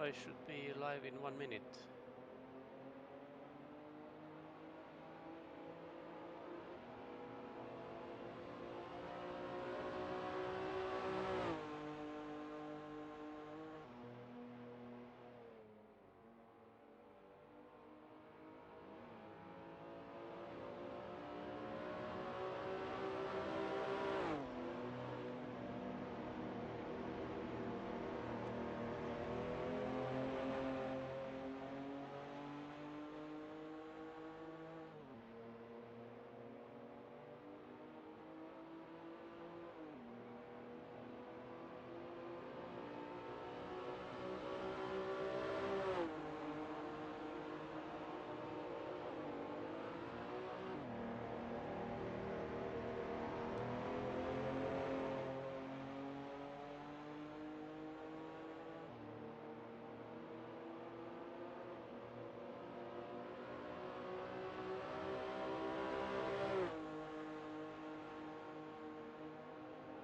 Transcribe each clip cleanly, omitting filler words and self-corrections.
I should be live in 1 minute.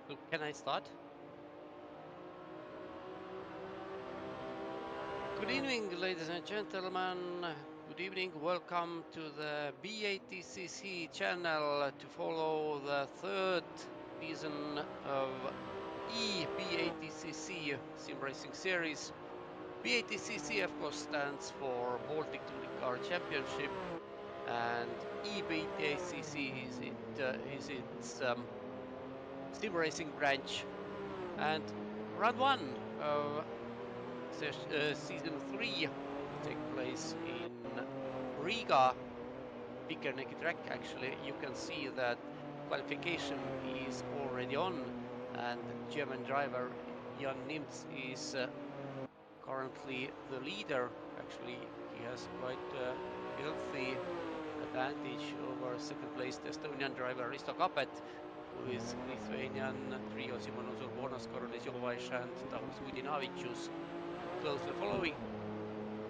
So can I start? Good evening, ladies and gentlemen. Good evening. Welcome to the B-ATCC channel to follow the third season of E-BaTCC sim racing series. B-ATCC, of course, stands for Baltic Touring Car Championship, and E-BaTCC is its sim racing branch. And round one of season 3 will take place in Riga, Bikernieki track. Actually, you can see that qualification is already on, and German driver Janis Hans is currently the leader. Actually, he has quite a healthy advantage over second placed Estonian driver Risto Kapet, with Lithuanian trio Simonas Urbonas, Laurynas Simonavicius and Valters Zviedris closely following.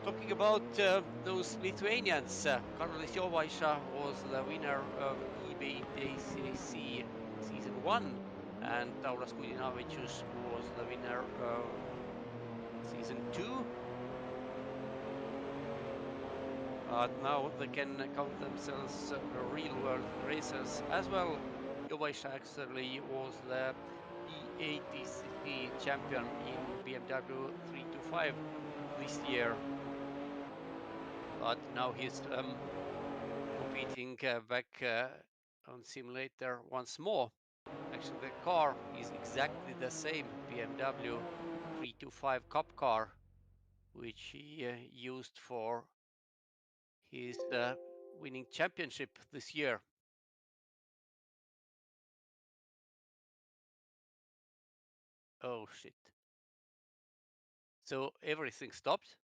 Talking about those Lithuanians, Laurynas Simonavicius was the winner of E-BaTCC season 1, and Valters Zviedris was the winner of season 2. Now they can count themselves real world racers as well. Simonavicius actually was the E-ATCC champion in BMW 325 this year, but now he's competing back on simulator once more. Actually, the car is exactly the same BMW 325 Cup car, which he used for his winning championship this year. Oh shit. So everything stopped?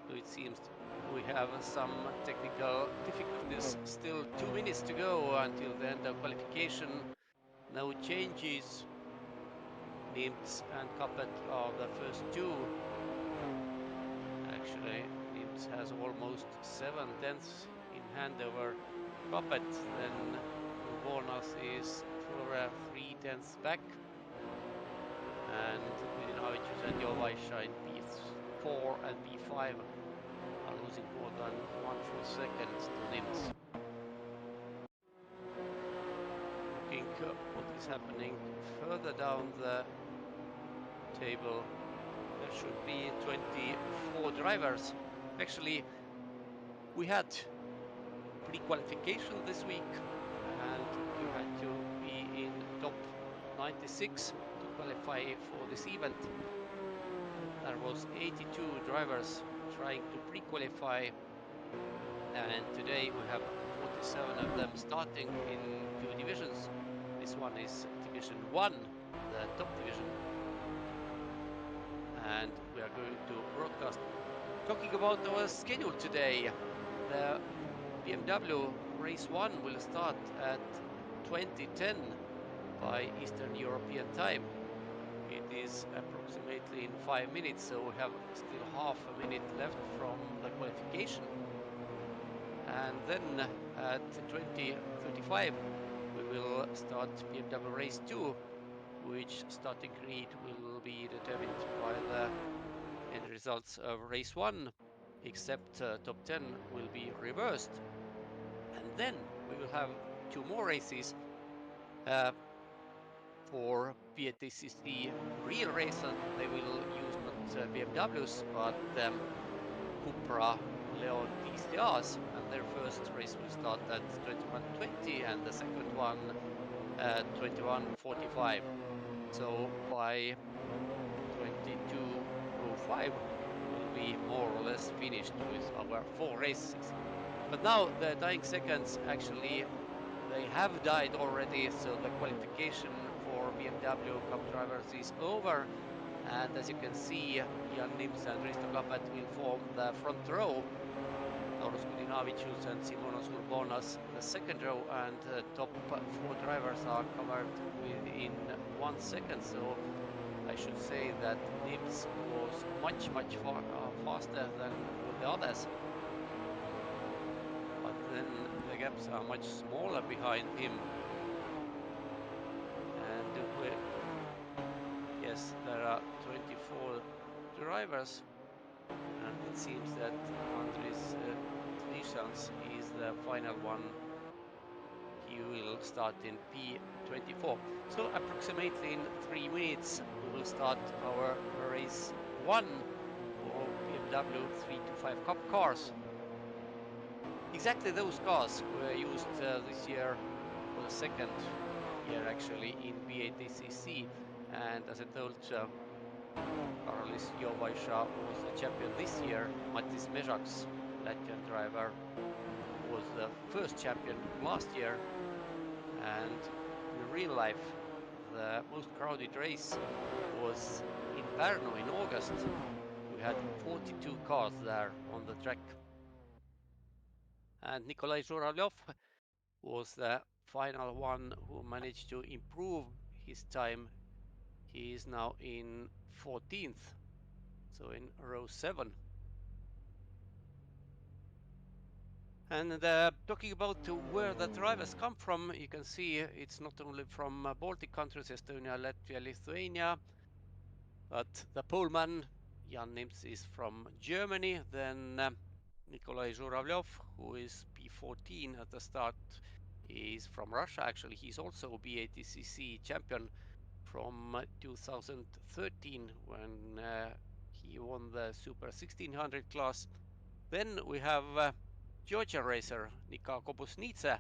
So it seems we have some technical difficulties. Still 2 minutes to go until the end of qualification. No changes. Nims and Kapet are the first two. Actually, Nims has almost 7/10 in hand over Kapet. Then Urbonas is 3/10 back. And Zviedris and Simonavicius in P4 and P5 are losing more than 1 full second to Nims. Looking what is happening further down the table, there should be 24 drivers. Actually, we had pre-qualification this week, and you had to be in top 96 to qualify for this event. There was 82 drivers trying to pre-qualify, and today we have 47 of them starting in 2 divisions. This one is Division 1, the top division, and we are going to broadcast. Talking about our schedule today, the BMW Race 1 will start at 2010 by Eastern European time. It is approximately in 5 minutes, so we have still half a minute left from the qualification. And then at 20:35 we will start BMW Race 2, which starting grid will be determined by the end results of Race 1, except top 10 will be reversed. And then we will have 2 more races for BATCC real racer. They will use not BMWs, but Cupra Leon DCRs, and their first race will start at 21:20 and the second one at 21:45. So by 22:05 will be more or less finished with our 4 races. But now the dying seconds, actually they have died already, so the qualification for BMW Cup drivers is over. And as you can see, Janis and Risto Kappet will form the front row. Laurynas Simonavicius and Simonas Urbonas the second row, and top 4 drivers are covered within 1 second. So I should say that Nims was much faster than all the others. But then the gaps are much smaller behind him. And yes, there are 24 drivers, and it seems that Valters Zviedris is the final one. He will start in P24. So approximately in 3 minutes we will start our race 1 for BMW 3 to 5 Cup cars. Exactly those cars were used this year for the second year actually in BATCC, and as I told, Karlis Jovaisha was the champion this year. Matiss Mezaks, Latvian driver, was the first champion last year. And in real life, the most crowded race was in Pärnu in August. We had 42 cars there on the track. And Nikolai Zhuravlyov was the final one who managed to improve his time. He is now in 14th, so in row 7. And talking about where the drivers come from, you can see it's not only from Baltic countries, Estonia, Latvia, Lithuania, but the poleman, Jan Nims, is from Germany. Then Nikolai Zhuravlyov, who is P14 at the start, is from Russia. Actually, he's also BATCC champion from 2013 when he won the Super 1600 class. Then we have Georgia racer Nika Kobusnitsa.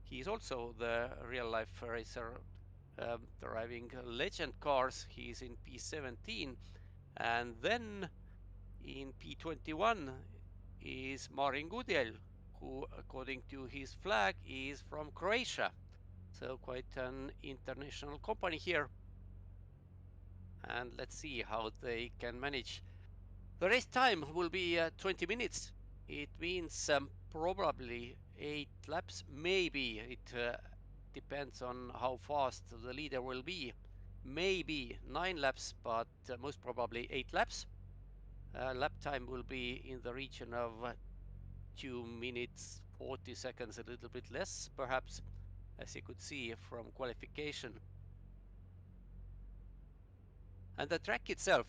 He is also the real-life racer driving legend cars. He's in P17. And then in P21 is Marin Gudiel, who, according to his flag, is from Croatia. So quite an international company here. And let's see how they can manage. The race time will be 20 minutes. It means probably 8 laps, maybe. It depends on how fast the leader will be. Maybe 9 laps, but most probably 8 laps. Lap time will be in the region of 2 minutes 40 seconds, a little bit less perhaps, as you could see from qualification. And the track itself,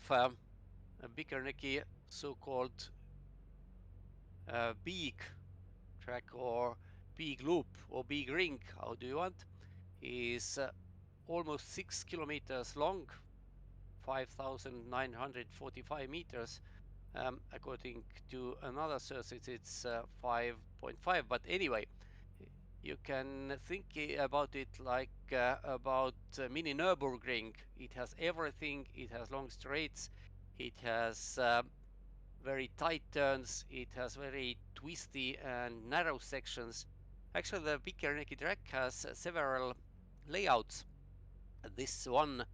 Bikernieki, so-called big track or big loop or big ring, how do you want, is almost 6 kilometers long, 5,945 meters. According to another source, it's 5.5. But anyway, you can think about it like about mini Nürburgring. It has everything. It has long straights. It has very tight turns. It has very twisty and narrow sections. Actually, the Bikernieki track has several layouts. This one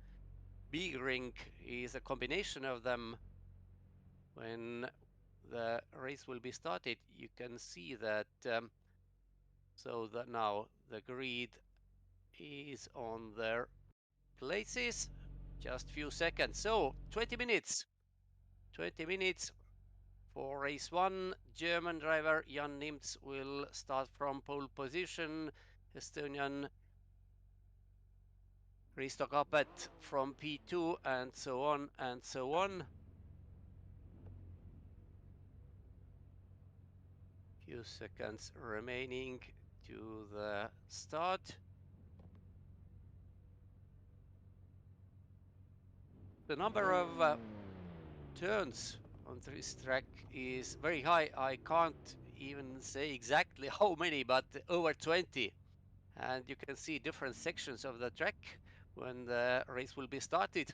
big ring is a combination of them. When the race will be started, you can see that so that now the grid is on their places. just few seconds. So 20 minutes. 20 minutes for race 1. German driver Jan Nimz will start from pole position. Estonian Risto Kapet from P2, and so on and so on. Few seconds remaining to the start. The number of turns on this track is very high. I can't even say exactly how many, but over 20. And you can see different sections of the track when the race will be started.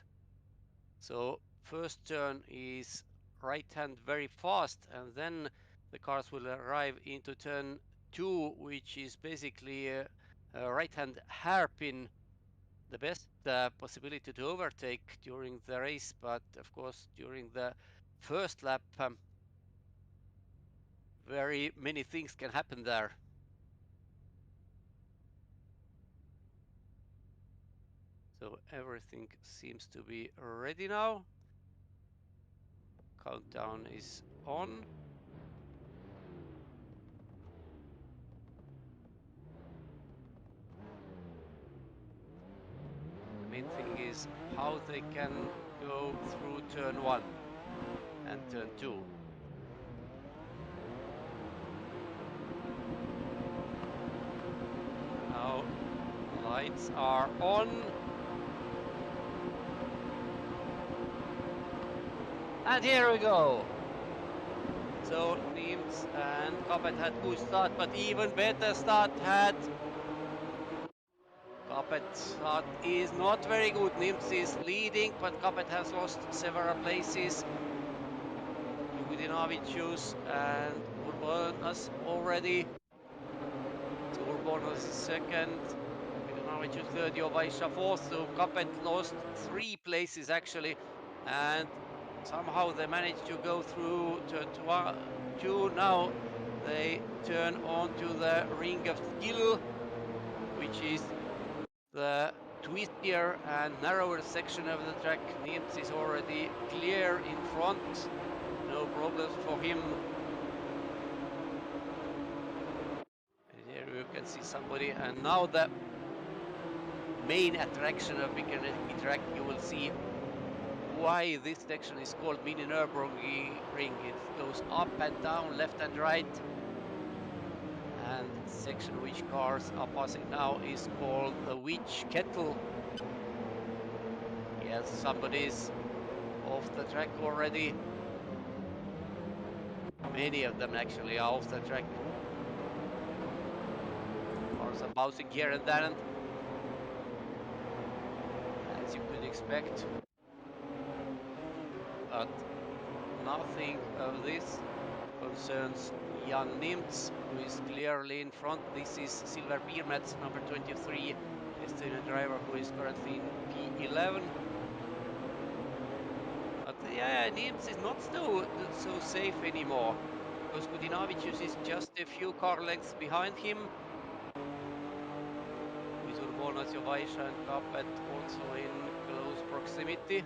So first turn is right hand very fast, and then the cars will arrive into turn 2, which is basically a right hand hairpin, the best possibility to overtake during the race, but of course during the first lap very many things can happen there. So everything seems to be ready now. Countdown is on. The main thing is how they can go through turn 1 and turn 2. Now lights are on. And here we go. So Nimz and Kapet had good start, but even better start had Kapet. Start is not very good. Nimz is leading, but Kapet has lost several places. Mezaks and Urbonus already. So Urbonus is second. Mezaks third, Jovaisha fourth. So Kapet lost 3 places actually, and somehow they managed to go through turn 2. Now they turn on to the ring of skill, which is the twistier and narrower section of the track. Nimz is already clear in front, no problems for him. And here you can see somebody, and now the main attraction of Bikernieki track, you will see why this section is called Mini Nürburgring ring. It goes up and down, left and right. And the section which cars are passing now is called the Witch Kettle. Yes, somebody's off the track already. Many of them actually are off the track. Cars are bouncing here and there, as you could expect. But nothing of this concerns Jan Nimz, who is clearly in front. This is Silver Beermats, number 23, Estonian driver who is currently in P11. But yeah, Nimz is not so safe anymore, because Mezaks is just a few car lengths behind him. With Urbonus, Jovaisha and Kapet also in close proximity.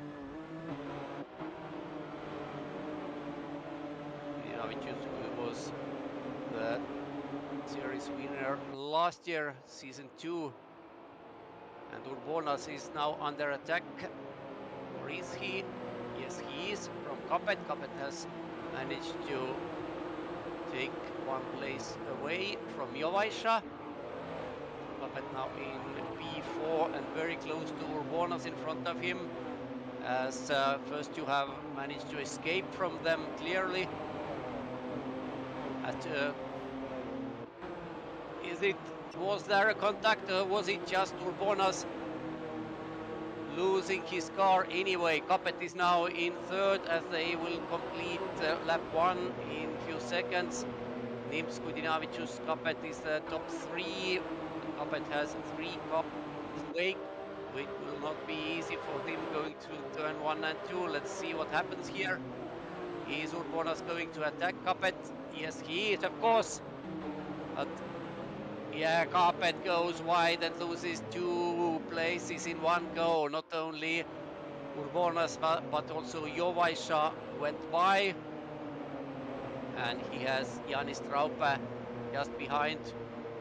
Mezaks, who was the series winner last year, season 2. And Urbonus is now under attack. Or is he? Yes, he is, from Kapet. Kapet has managed to take 1 place away from Jovaisha. Kapet now in P4 and very close to Urbonus in front of him, as first 2 have managed to escape from them clearly. Was there a contact, or was it just Urbonus losing his car anyway? Kapet is now in third, as they will complete lap 1 in few seconds. Nimz, Mezaks, Kapet is the top 3. Kapet has 3 cars in wake. It will not be easy for him going to turn 1 and 2. Let's see what happens here. Is Urbonus going to attack Kapet? Yes, he is, of course. But yeah, Kapet goes wide and loses 2 places in one go. Not only Urbonas, but also Jovaisha went by, and he has Janis Traupe just behind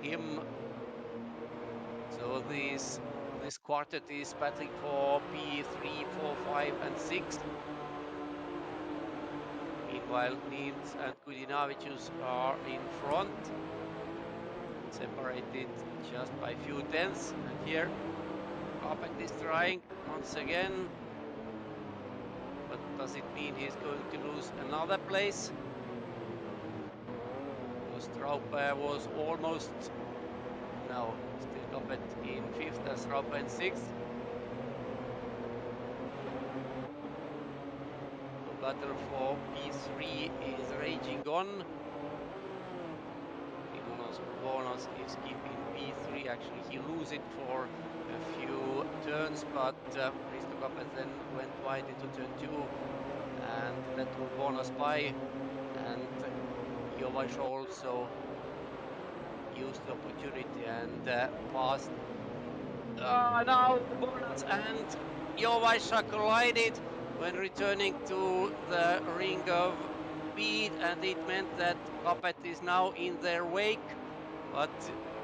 him. So this quartet is battling for P3, 4, 5, and 6. Meanwhile, Nils and Kudinavicius are in front, separated just by a few tenths. And here, Capet is trying once again. But does it mean he's going to lose another place? Because Traupe was almost... No, still Capet in 5th and Traupe in 6th. The battle for P3 is raging on. Urbonas is keeping P3. Actually, he loses it for a few turns, but Risto Capet then went wide into turn 2 and let Urbonas by, and Jovaisha also used the opportunity and passed. Now Urbonas and Jovaisha collided when returning to the ring of speed, and it meant that Capet is now in their wake. But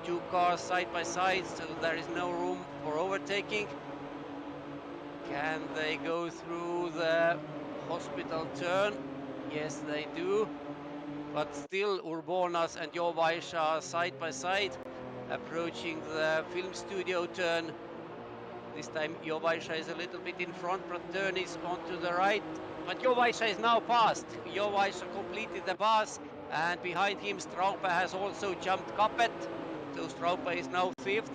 two cars side by side, so there is no room for overtaking. Can they go through the hospital turn? Yes, they do. But still, Urbonas and Jovaisha are side by side, approaching the film studio turn. This time Jovaisha is a little bit in front, but turn is onto the right. But Jovaisha is now past. Jovaisha completed the pass, and behind him Straupe has also jumped Capet. So Straupe is now 5th.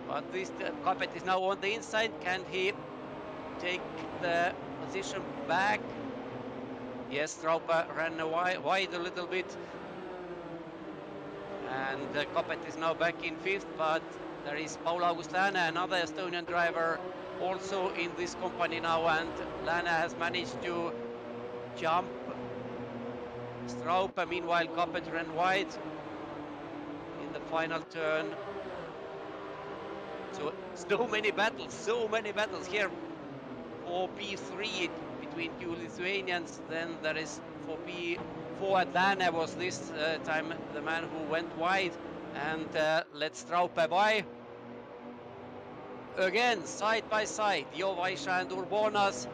But this Capet is now on the inside. Can he take the position back? Yes, Straupe ran wide a little bit. And Capet is now back in 5th, but there is Paul-August Lääne, another Estonian driver, also in this company now, and Lääne has managed to jump Straupe. Meanwhile, Capet ran wide in the final turn. So many battles here for P3 between two Lithuanians. Then there is for P4 at Lääne was this time the man who went wide and let Straupe by. Again, side by side, Jovaisha and Urbonas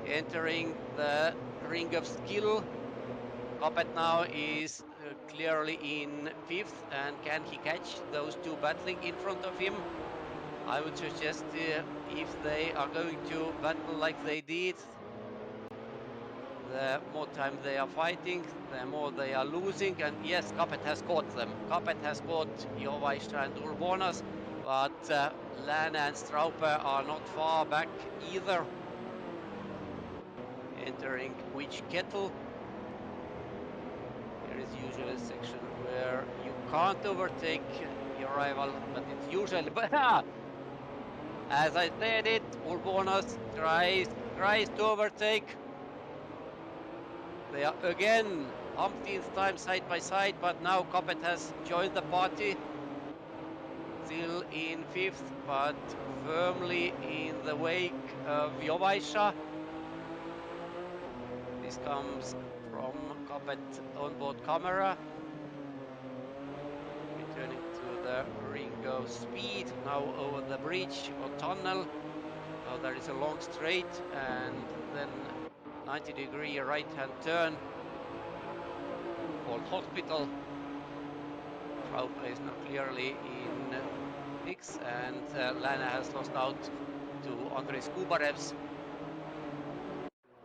entering the ring of skill. Capet now is clearly in 5th, and can he catch those two battling in front of him? I would suggest if they are going to battle like they did, the more time they are fighting, the more they are losing. And yes, Capet has caught them. Capet has caught Jovaisha and Urbonas, but Lääne and Straupe are not far back either. Entering which kettle? There is usually a section where you can't overtake your rival, but it's usually... As I said it, Urbonas tries to overtake. They are again umpteenth time side by side, but now Capet has joined the party. Still in 5th, but firmly in the wake of Jovaisha. This comes from Capet onboard camera. Returning to the ring of speed, now over the bridge or tunnel. Now there is a long straight and then 90-degree right-hand turn called Hospital. Traupe is now clearly in 6th, and Lääne has lost out to Andrei Skubarevs.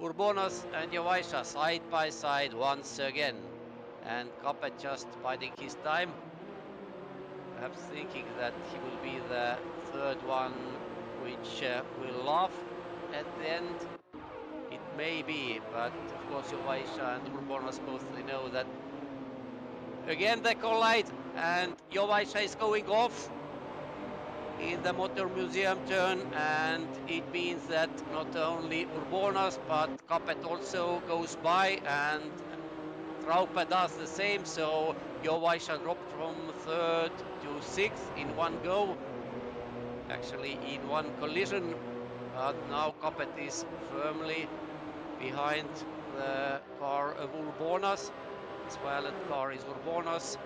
Urbonas and Jovaisha side by side once again, and Capet just biding his time, perhaps thinking that he will be the third one which will laugh at the end. It may be, but of course Jovaisha and Urbonas both, they know that again they collide, and Jovaisha is going off in the Motor Museum turn, and it means that not only Urbonas but Capet also goes by, and Traupe does the same, so Jovaisha dropped from 3rd to 6th in one go, actually in one collision. but now Capet is firmly behind the car of Urbonas. This violet car is Urbonas.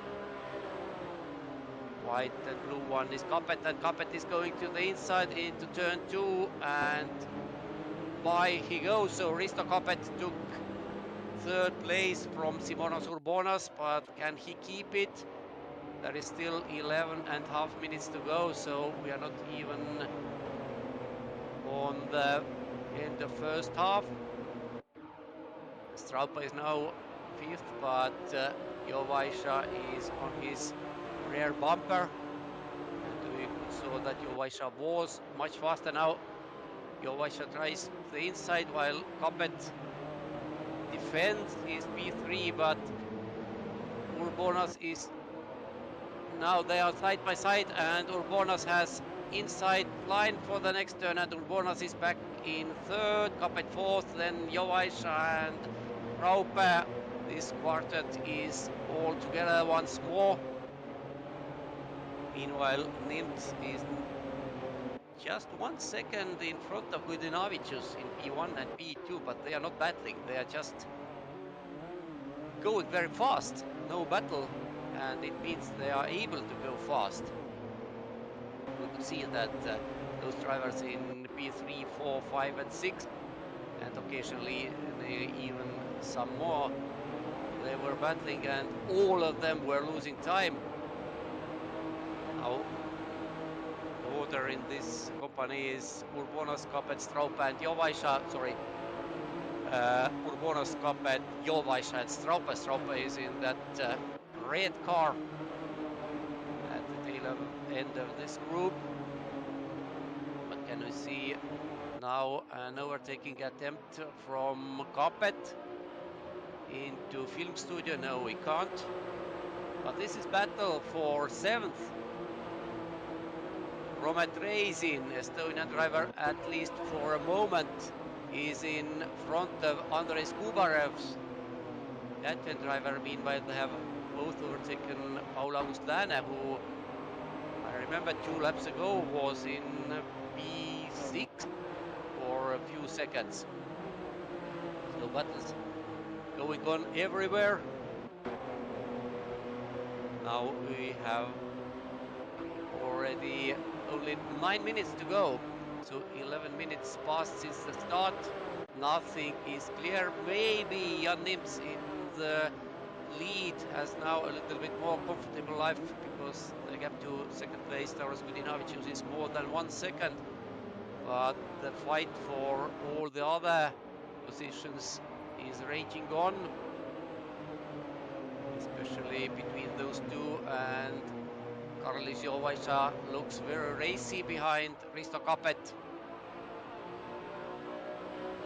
White and blue one is Capet, and Capet is going to the inside into turn 2, and by he goes. So Risto Capet took third place from Simonas Urbonas, but can he keep it? There is still 11.5 minutes to go, so we are not even on the end of first half. Straupa is now 5th, but Jovaisha is on his rear bumper. And we saw that Jovaisha was much faster now. Jovaisha tries the inside while Capet defends his P3, but Urbonas is now they are side by side, and Urbonas has inside line for the next turn, and Urbonas is back in third, Capet fourth, then Jovaisha and Raupe. This quartet is all together once more. Meanwhile, Nimts is just 1 second in front of Gudinavicius in P1 and P2, but they are not battling, they are just going very fast. No battle, and it means they are able to go fast. We could see that those drivers in P3, 4, 5 and 6, and occasionally even some more, they were battling, and all of them were losing time. Now, the order in this company is Urbonas, Capet, Straupa and Jovaisha, sorry, Urbonas, Capet, Jovaisha and Straupa. Straupa is in that red car at the tail end of this group. But can we see now an overtaking attempt from Capet into film studio? No, we can't. But this is battle for 7th. Romet Racing, Estonian driver, at least for a moment, is in front of Andres Kubarevs. Latvian driver, meanwhile, they have both overtaken Paul August Lääne, who I remember 2 laps ago was in P6 for a few seconds. So battles going on everywhere. Now we have already only 9 minutes to go. So 11 minutes passed since the start. Nothing is clear. Maybe Jan Nimts in the lead has now a little bit more comfortable life, because the gap to second place Taras Gudinavicius is more than 1 second. But the fight for all the other positions is raging on, especially between those two, and Karlis Jovaisha looks very racy behind Risto Capet.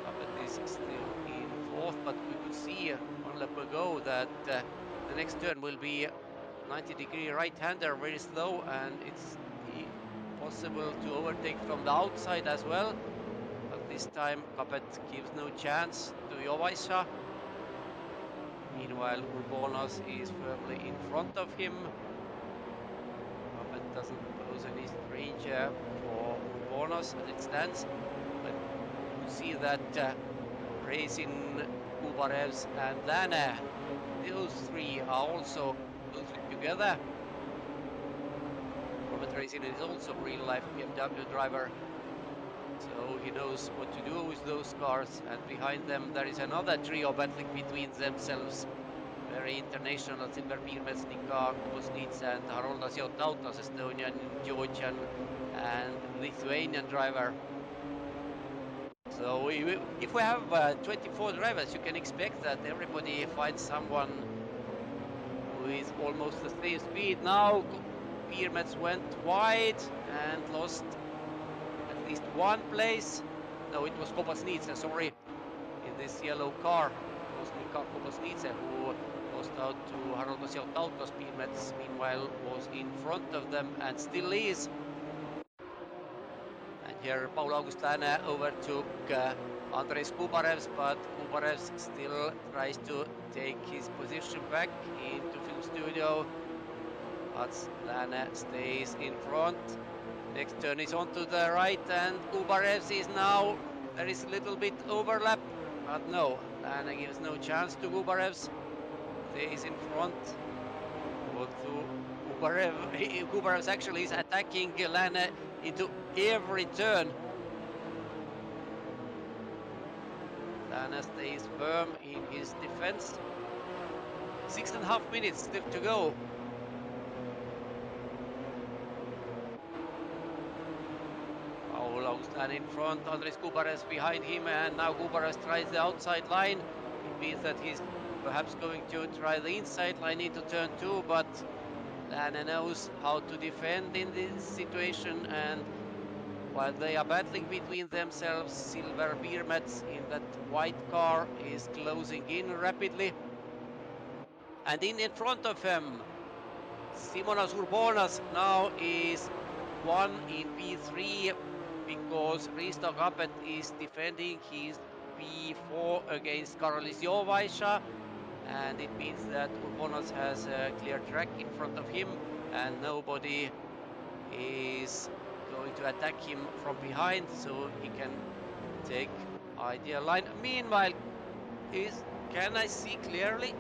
Capet is still in fourth, but we could see 1 lap ago that the next turn will be 90-degree right-hander, very slow, and it's possible to overtake from the outside as well. But this time Capet gives no chance to Jovaisha. Meanwhile, Urbonas is firmly in front of him. Capet doesn't pose any danger for Urbonas as it stands. But you see that Racing, Kubarevs and Lääne, those three are also closely together. Robert Racing is also real-life BMW driver, so he knows what to do with those cars, and behind them there is another trio battling between themselves. Very international, Silver Piirmets, Nika Kubosnits and Haroldas Mistautas, Estonian, Georgian and Lithuanian driver. So if we have 24 drivers, you can expect that everybody finds someone who is almost the same speed. Now Piirmets went wide and lost at least 1 place. No, it was Kubosnits, sorry, in this yellow car. It was Nika Kubosnits who lost out to Haroldas Mistautas. Piirmets, meanwhile, was in front of them and still is. And here Paul August Lääne overtook Andres Kubarevs, but Kubarevs still tries to take his position back into film studio. But Lääne stays in front. Next turn is on to the right, and Gubarevs is now, there is a little bit overlap, but no, Lana gives no chance to Gubarevs. Stays in front. Although Gubarevs actually is attacking Lana into every turn. Lana stays firm in his defense. 6.5 minutes still to go. Paul Lana in front, Andres Gubarevs behind him, and now Gubarevs tries the outside line. It means that he's perhaps going to try the inside line into turn 2, but Lana knows how to defend in this situation, and while they are battling between themselves, Silver Bikernieki in that white car is closing in rapidly. And in front of him, Simonas Urbonas now is one in P3 because Risto Kapet is defending his P4 against Karolis Jovaisha, and it means that Urbonas has a clear track in front of him and nobody is going to attack him from behind, so he can take ideal line. Meanwhile, can I see clearly?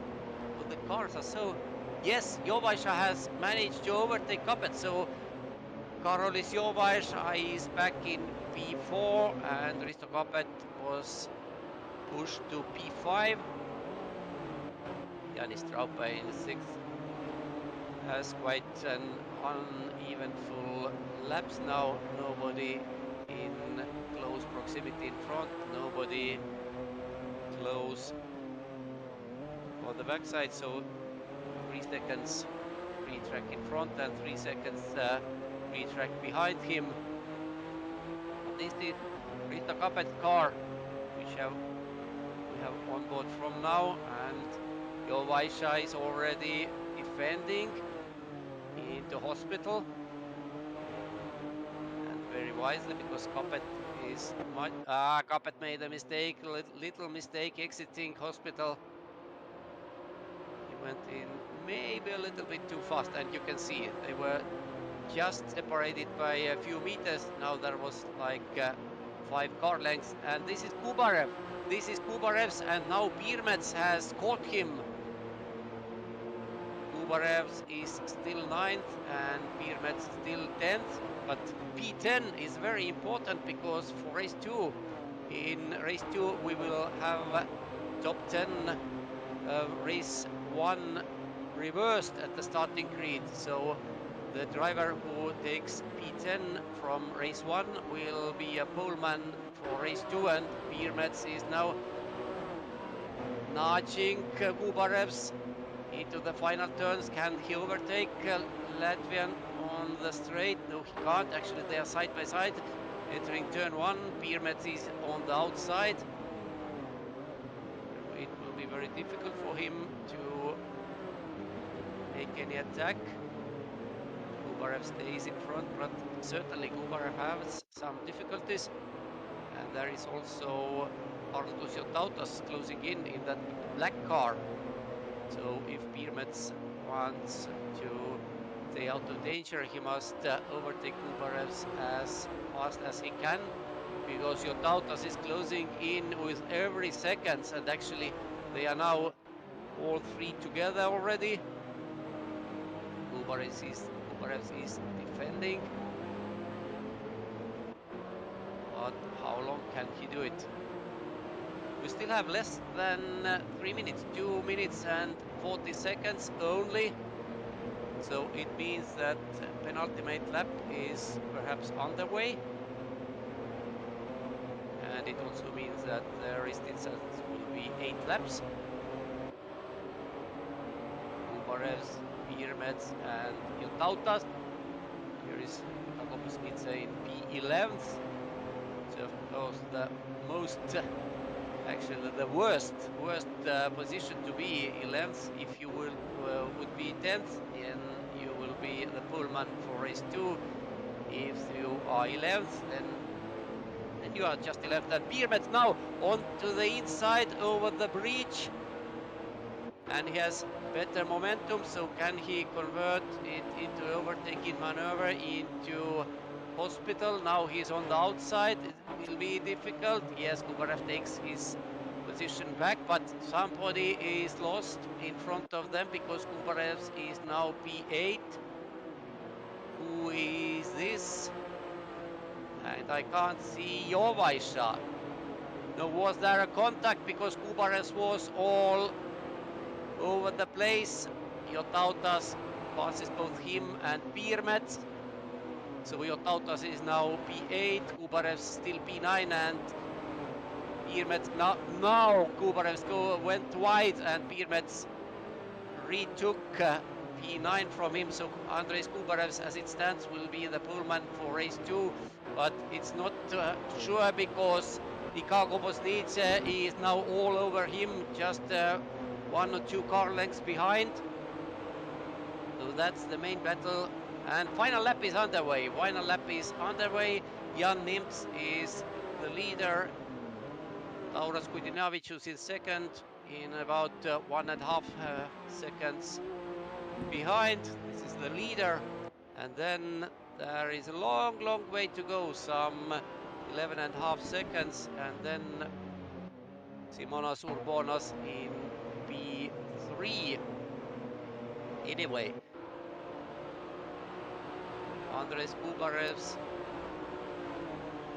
Well, the cars are so... Yes, Jovaisha has managed to overtake Kapet, so Karolis Jovaisha is back in P4 and Risto Kapet was pushed to P5. Janis Traupa in 6th has quite an uneventful laps now. Nobody in close proximity in front, nobody close on the backside, so 3 seconds free track in front and 3 seconds free track behind him. But this is Risto Kapet car, which we have on board from now, and Jovaisha is already defending into hospital, and very wisely, because Kapet is Kapet made a mistake, little mistake exiting hospital. He went in maybe a little bit too fast, and you can see they were just separated by a few meters. Now there was like 5 car lengths, and this is Gubarev. This is Gubarevs, and now Bikernieki has caught him. Gubarevs is still 9th and Bikernieki still 10th, but P10 is very important because for race 2, in race 2 we will have top 10 race 1 reversed at the starting grid, so the driver who takes P10 from race 1 will be a poleman for race 2, and Bikernieki is now nudging Gubarevs into the final turns. Can he overtake Latvian on the straight? No, he can't. Actually, they are side by side. Entering turn 1, Bikernieki is on the outside. It will be very difficult for him to make any attack. Gubarev stays in front, but certainly Gubarev has some difficulties. And there is also Artūrs Mistautas closing in that black car. So if Bikernieki wants to stay out of danger, he must overtake Gubarevs as fast as he can, because Mistautas is closing in with every second, and actually they are now all 3 together already. Gubarevs is defending, but how long can he do it? We still have less than 3 minutes, 2 minutes and 40 seconds only. So it means that penultimate lap is perhaps underway. And it also means that the race distance will be 8 laps. Gubarevs, Bikernieki and Mistautas. Here is Aurimas in P11th. So of course the most... actually the worst position to be 11th. If you would be 10th, then you will be the poleman for race 2. If you are 11th, then you are just 11th. And Bikernieki now onto the inside over the bridge, and he has better momentum, so can he convert it into overtaking maneuver into hospital. Now he's on the outside. It will be difficult. Yes, Kubarev takes his position back, but somebody is lost in front of them because Kubarev is now P8. Who is this? And I can't see Jovaisa. No, was there a contact because Kubarev was all over the place? Mistautas passes both him and Bikernieki. So Mistautas is now P8, Kubarev still P9, and Bikernieki now Kubarev went wide and Bikernieki retook P9 from him. So Andrejs Kubarev, as it stands, will be the poleman for race 2, but it's not sure because Niko Komposnice is now all over him, just 1 or 2 car lengths behind. So that's the main battle. And final lap is underway. Janis Hans is the leader. Valters Zviedris in second, in about 1.5 seconds behind. This is the leader. And then there is a long way to go, some 11.5 seconds. And then Simonas Urbonas in P3. Anyway, Andrejs Kubarev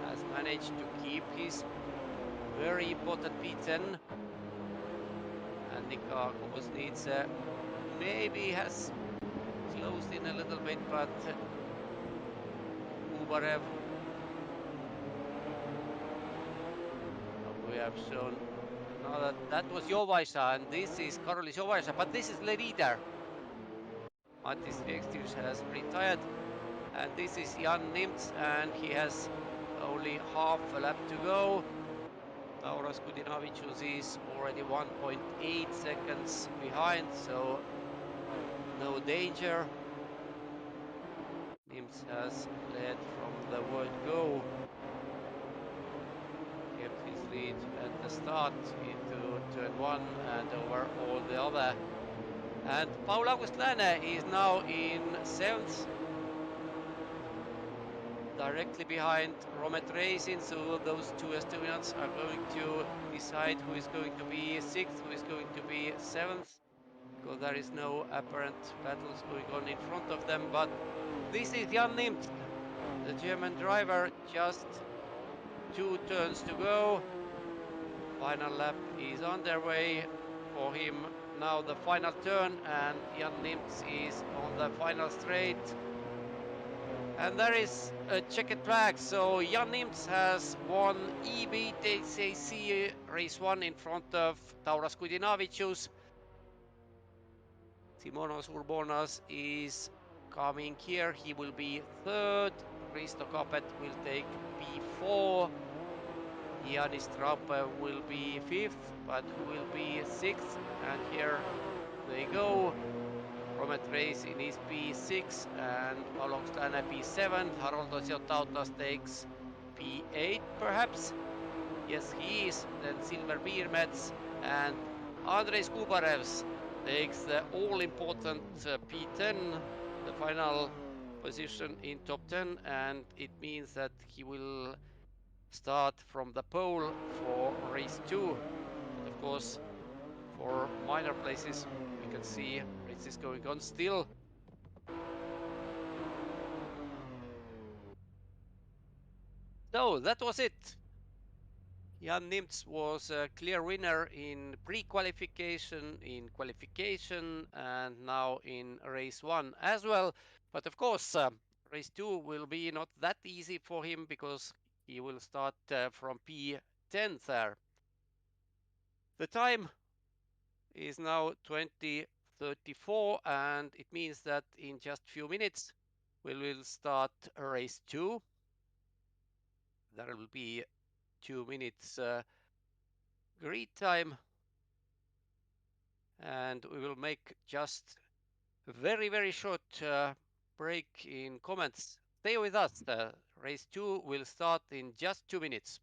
has managed to keep his very important P10, and Niko Komposnice maybe has closed in a little bit, but Kubarev, we have shown now that was Jovaisa, and this is Karolis Jovaisa, but this is the leader. Matiss Mezaks has retired, and this is Janis Hans, and he has only half a lap to go. Valters Zviedris is already 1.8 seconds behind, so no danger. Hans has led from the word go, kept his lead at the start into turn 1 and over all the other. And Paul August Lääne is now in 7th, directly behind Romet Racing, so those 2 Estonians are going to decide who is going to be 6th, who is going to be 7th, because there is no apparent battles going on in front of them. But this is Janis Hans, the German driver, just 2 turns to go. Final lap is underway for him. Now the final turn, and Janis Hans is on the final straight. And there is a checkered flag, so Janis Hans has won E-BaTCC race 1 in front of Laurynas Simonavicius. Simonas Urbonas is coming here, he will be 3rd. Risto Kapet will take P4. Janis Traupe will be 5th, but will be 6th, and here they go. Romet Racing is P6 and Paul August Lääne P7. Haroldas Mistautas takes P8 perhaps. Yes, he is. Then Silver Bikernieki, and Andrejs Kubarev takes the all-important P10, the final position in top 10, and it means that he will start from the pole for race 2. Of course, for minor places we can see races going on still. So that was it. Janis Hans was a clear winner in pre-qualification, in qualification, and now in race 1 as well. But of course, race 2 will be not that easy for him because he will start from P10 there. The time is now 20:34, and it means that in just few minutes we will start race 2. There will be 2 minutes grid time, and we will make just a very short break in comments. Stay with us. Race 2 will start in just 2 minutes.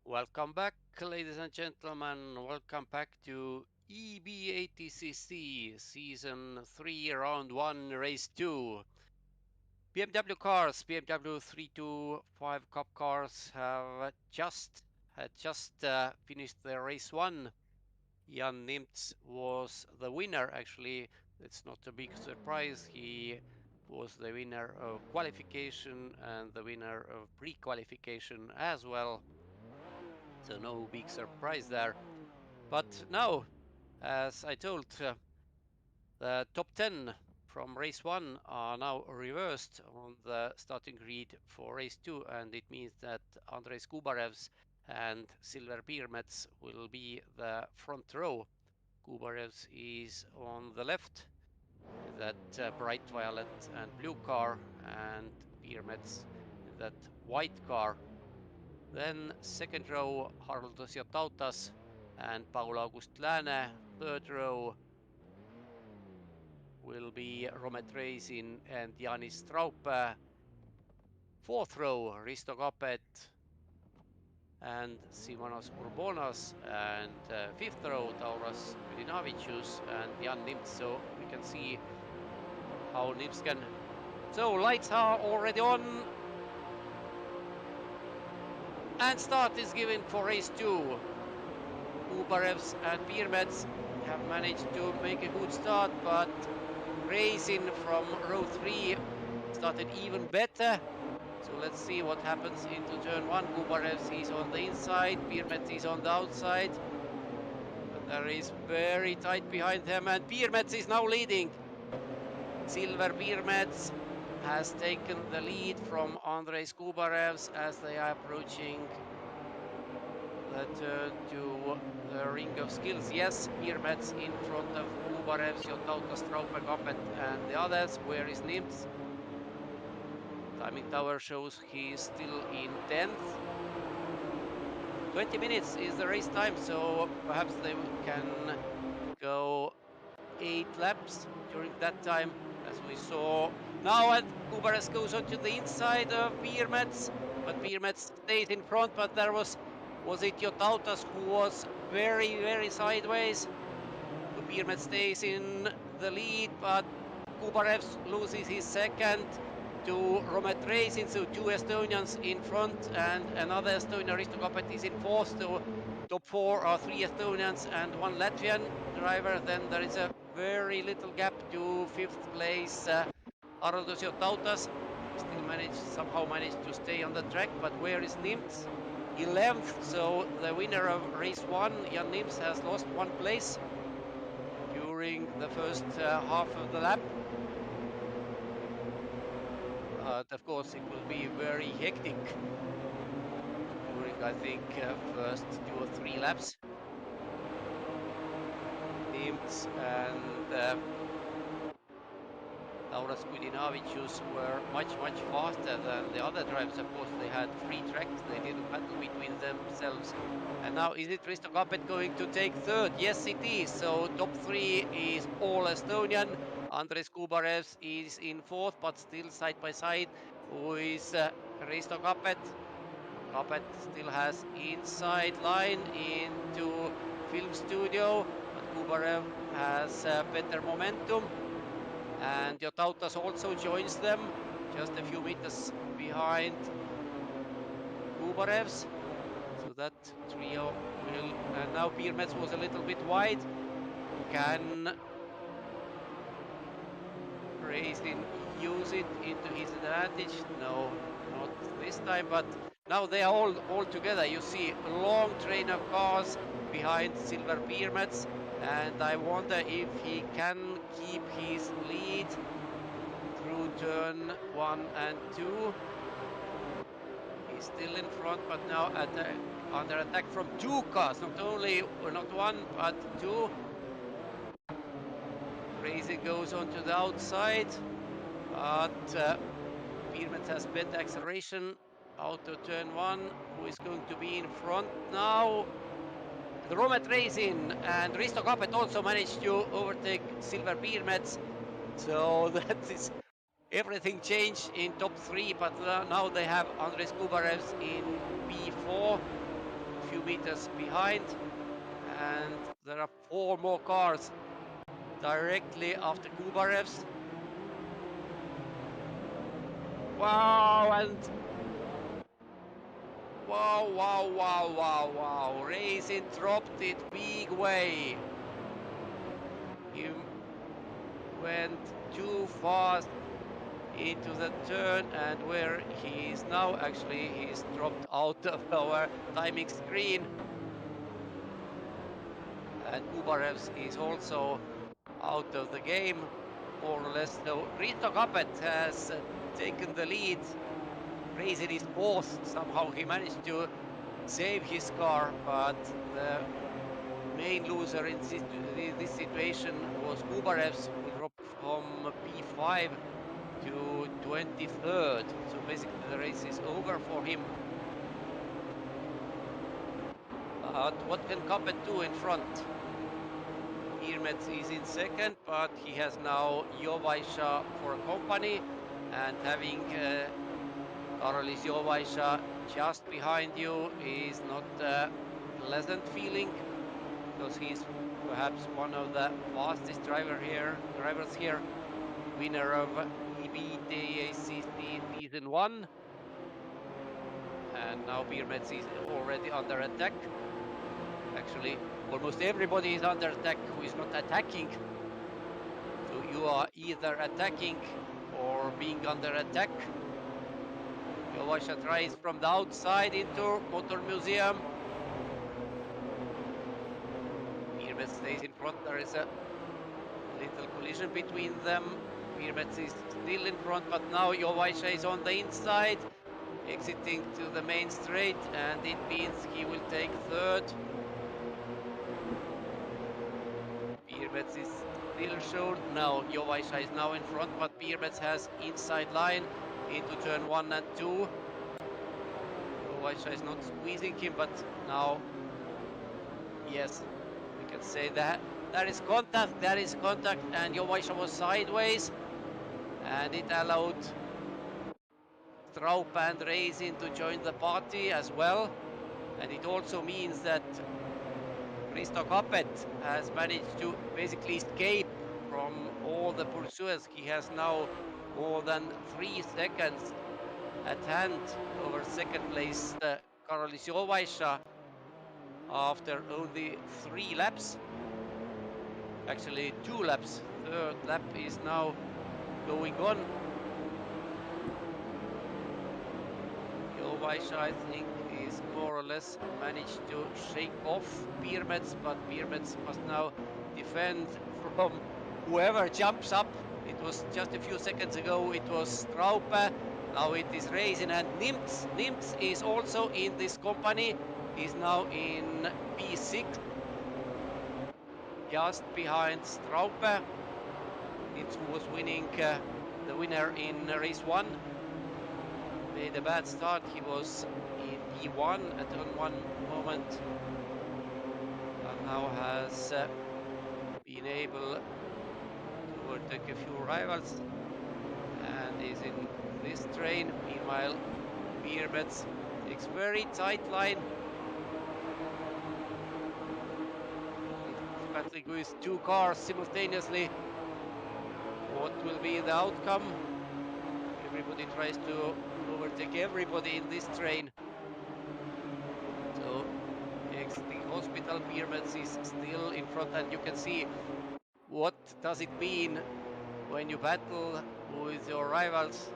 Welcome back, ladies and gentlemen. Welcome back to E-BaTCC Season 3, Round 1, Race 2. BMW cars, BMW 325 Cup cars had just finished their Race 1. Jan Nimtz was the winner, actually. It's not a big surprise. He was the winner of qualification and the winner of pre-qualification as well. So no big surprise there. But now, as I told, the top 10 from race 1 are now reversed on the starting grid for race 2, and it means that Andrei Skubarevs and Silver Birmets will be the front row. Kubarevs is on the left in that bright violet and blue car, and Birmets in that white car. Then second row, Haroldas Mistautas and Paul-August Lääne. Third row will be Romet Reisin and Janis Straupe. Fourth row, Risto Kapet and Simonas Urbonas. And fifth row, Tauras Kulinavicius and Jan Nimtz. So we can see how Nimtz can. So lights are already on. And start is given for race 2. Kubarevs and Birmets have managed to make a good start, but Reisin from row 3 started even better. So let's see what happens into turn 1. Kubarevs is on the inside, Birmets is on the outside. But there is very tight behind them, and Birmets is now leading. Silver Birmets has taken the lead from Andrei Skubarevs as they are approaching the turn to the ring of skills. Yes, Birmets in front of Kubarevs, Mistautas, Straupe, Kapet, and the others. Where is Nimtz? Timing tower shows he is still in 10th. 20 minutes is the race time, so perhaps they can go 8 laps during that time, as we saw. Now Kubarevs goes onto the inside of Birmets, but Birmets stays in front, but there was it Mistautas who was very, very sideways? Birmets stays in the lead, but Kubarevs loses his second to Romet Reisin, so 2 Estonians in front, and another Estonian, Risto Kapet, is in fourth. So top 4 are 3 Estonians and 1 Latvian driver. Then there is a very little gap to 5th place. Haroldas Mistautas still somehow managed to stay on the track, but where is Nimtz? 11th, so the winner of race 1, Jan Nimtz, has lost 1 place during the first half of the lap. But of course it will be very hectic during, I think, first 2 or 3 laps. Nimtz and Tauras Kulinavicius were much faster than the other drivers. Of course, they had free track, they didn't battle between themselves. And now, is it Risto Kapet going to take third? Yes, it is. So top 3 is all Estonian. Andres Kubarevs is in fourth, but still side by side. Who is Risto Kapet? Kapet still has inside line into film studio, but Kubarev has better momentum. And Mistautas also joins them, just a few meters behind Kubarevs. So that trio will, and now Birmets was a little bit wide. Can Reisin use it into his advantage? No, not this time, but now they are all together. You see a long train of cars behind Silver Birmets, and I wonder if he can keep his lead through turn 1 and 2. He's still in front, but now under attack from 2 cars, not 1, but 2. Reisin goes onto the outside, but Birmets has better acceleration out of turn 1. Who is going to be in front now? The Romet Reisin and Risto Kapet also managed to overtake Silver Birmets. So that is everything changed in top 3, but now they have Andres Kubarevs in P4. few meters behind, and there are 4 more cars directly after Kubarev's. Wow, and wow. Racing dropped it big way. He went too fast into the turn, and where he is now, actually, he's dropped out of our timing screen. And Kubarev's is also out of the game, more or less. So Risto Capet has taken the lead. Racing is fourth. Somehow he managed to save his car, but the main loser in this situation was Kubarev's, who dropped from P5 to 23rd. So basically the race is over for him. But what can Capet do in front? Irmets is in second, but he has now Jovaisha for company, and having Karolis Jovaisha just behind you is not a pleasant feeling, because he's perhaps one of the fastest drivers here, winner of E-BaTCC season 1. And now Irmets is already under attack. Actually, almost everybody is under attack who is not attacking. So you are either attacking or being under attack. Jovaisha tries from the outside into Motor Museum. Irmets stays in front. There is a little collision between them. Irmets is still in front, but now Jovaisha is on the inside, exiting to the main straight, and it means he will take third. Irmets is still shown. Now Jovaisha is now in front, but Irmets has inside line into turn 1 and 2. Jovaisha is not squeezing him, but now, yes, we can say that there is contact, and Jovaisha was sideways, and it allowed Straub and Racing to join the party as well. And it also means that Risto Capet has managed to basically escape from all the pursuers. He has now more than 3 seconds at hand over second place Karolis Jovaisha after only 3 laps. Actually 2 laps. Third lap is now going on. Jovaisha, I think, is more or less managed to shake off Irmets, but Irmets must now defend from whoever jumps up. It was just a few seconds ago, it was Straub. Now it is Racing, and Nimts. Nimts is also in this company. He's now in P6, just behind Straub. Nimts, who was winning the winner in race 1. Made a bad start. He was in P1 at one moment, and now has been able to overtake a few rivals and is in this train. Meanwhile, Irmets takes very tight line. He's battling with 2 cars simultaneously. What will be the outcome? Everybody tries to overtake everybody in this train. So exiting hospital, Irmets is still in front, and you can see what does it mean when you battle with your rivals.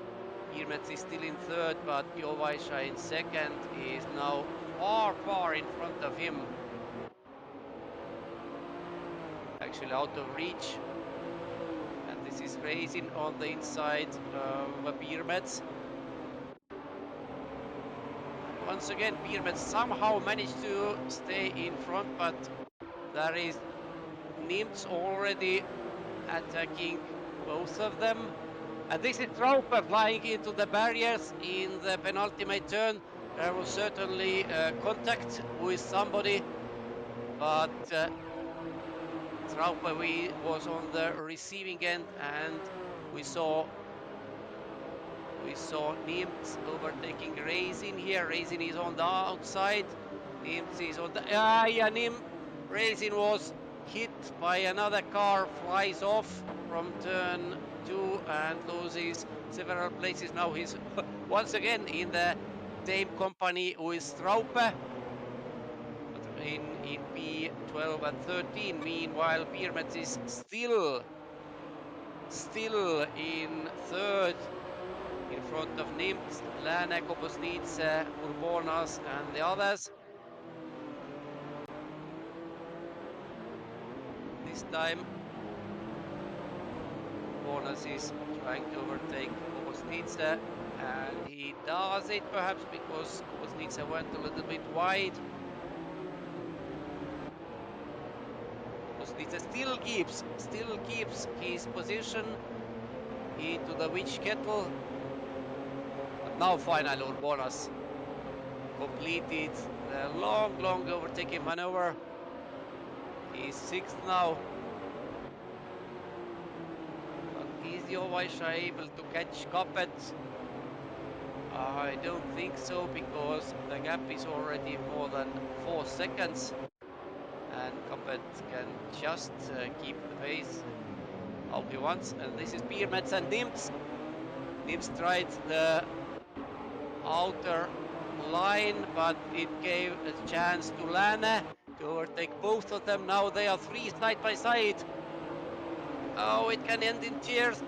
Irmets is still in third, but Jovaisha in second is now far in front of him. Actually out of reach. And this is Racing on the inside of Irmets. Once again, Irmets somehow managed to stay in front, but there is Nimts already attacking both of them. And this is Traupe flying into the barriers in the penultimate turn. There was certainly contact with somebody, but Traupe was on the receiving end, and we saw Nimts overtaking Racing here. Racing is on the outside. Nimts is on the... yeah, Racing was hit by another car, flies off from turn 2 and loses several places. Now he's once again in the same company with Straupe in P12 and 13. Meanwhile, Bikernieki is still in third, in front of Nimts, Lääne, Kobosnice, Urbonas and the others. This time Urbonas is trying to overtake Kobosnice, and he does it perhaps because Kobosnice went a little bit wide. Kobosnice still keeps his position into the witch kettle. But now finally Urbonas completed the long overtaking maneuver. He's sixth now. But is Jovaisha able to catch Capet? I don't think so, because the gap is already more than 4 seconds. And Capet can just keep the pace how he wants. And this is Bikernieki and Nimts. Nimts tried the outer line, but it gave a chance to Lääne to overtake both of them. Now they are 3 side by side. Oh, it can end in tears.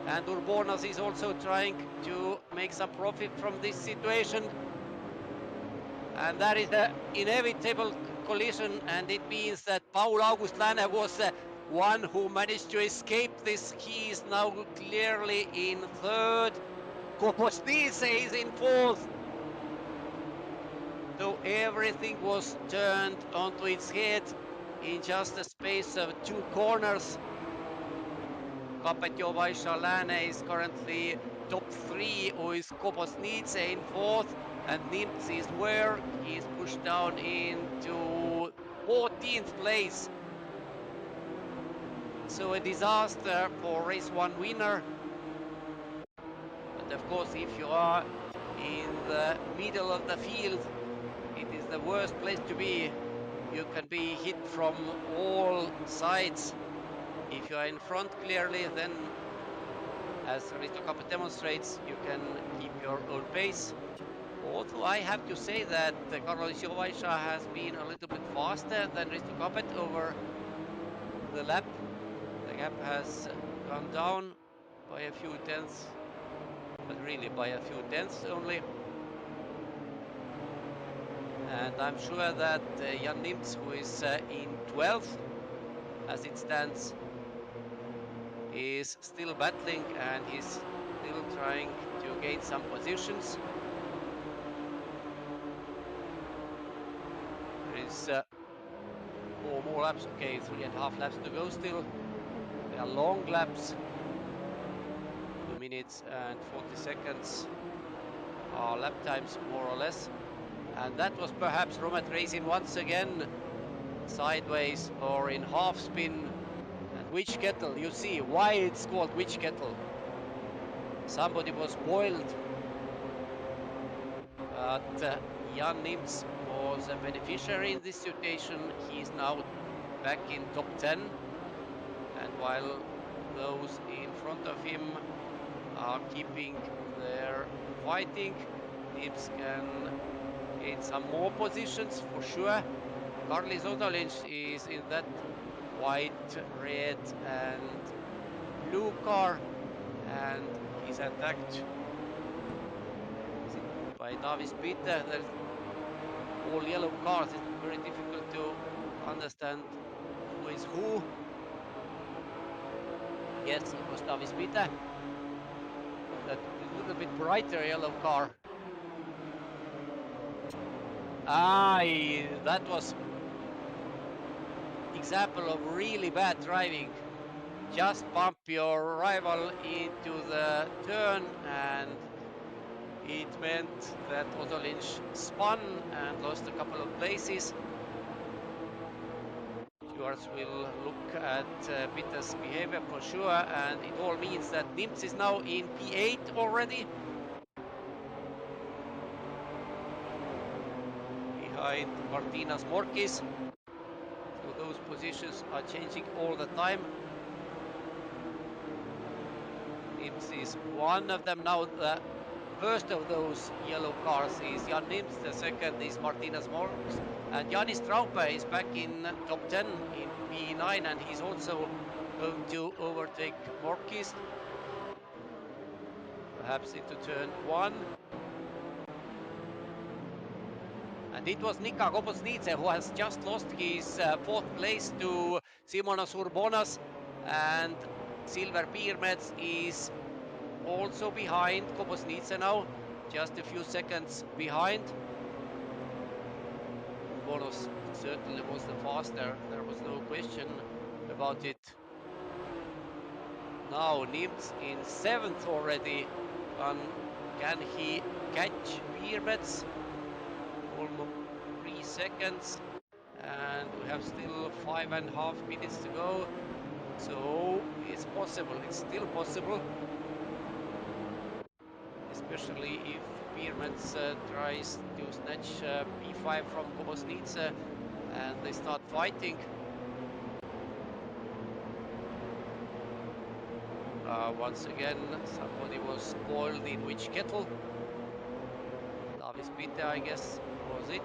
And Urbonas is also trying to make some profit from this situation. And that is the inevitable collision, and it means that Paul August Lääne was the one who managed to escape this. He is now clearly in third. Kobosnice is in fourth. So everything was turned onto its head in just a space of 2 corners. Jovaisha Lääne is currently top 3 with Kobosnice in fourth, and Nimts is where he's pushed down into 14th place. So a disaster for race 1 winner. But of course, if you are in the middle of the field, it is the worst place to be. You can be hit from all sides. If you are in front clearly, then as Risto Capet demonstrates, you can keep your own pace. Although I have to say that Carlos Jovaisha has been a little bit faster than Risto Capet over the lap. The gap has gone down by a few tenths, but really by a few tenths only. And I'm sure that Jan Nimts, who is in 12th as it stands, is still battling, and he's still trying to gain some positions. There is 4 more laps, okay, 3.5 laps to go still. They are long laps, 2 minutes and 40 seconds are lap times more or less. And that was perhaps Romet Racing once again sideways or in half spin. And witch kettle, you see why it's called witch kettle. Somebody was boiled, but Jan Nimts was a beneficiary in this situation. He's now back in top 10, and while those in front of him are keeping their fighting, Nimts can gain some more positions for sure. Karlis Odolinš is in that white, red and blue car, and he's attacked by Davis Peter. There's all yellow cars. It's very difficult to understand who is who. Yes, it was Davis Peter. That little bit brighter yellow car. That was example of really bad driving. Just bump your rival into the turn, and it meant that Odolinš spun and lost a couple of places. Stewards will look at Peter's behavior for sure, and it all means that Nimts is now in P8 already. behind Matiss Mezaks. So those positions are changing all the time. Nims is one of them now. The first of those yellow cars is Jan Nims, the second is Matiss Mezaks, and Janis Straube is back in top 10 in P9, and he's also going to overtake Mezaks, perhaps into turn 1. And it was Nika Kopusnice who has just lost his fourth place to Simonas Urbonas, and Silver Piirmets is also behind Kopusnice now, just a few seconds behind. Urbonas certainly was the faster, there was no question about it. Now Nims in 7th already, can he catch Piirmets? Almost 3 seconds, and we have still 5.5 minutes to go, so it's possible, it's still possible, especially if Piirmets tries to snatch P5 from Kopusnice and they start fighting. Once again, somebody was boiled in which kettle? Davis Bitte, I guess, was it?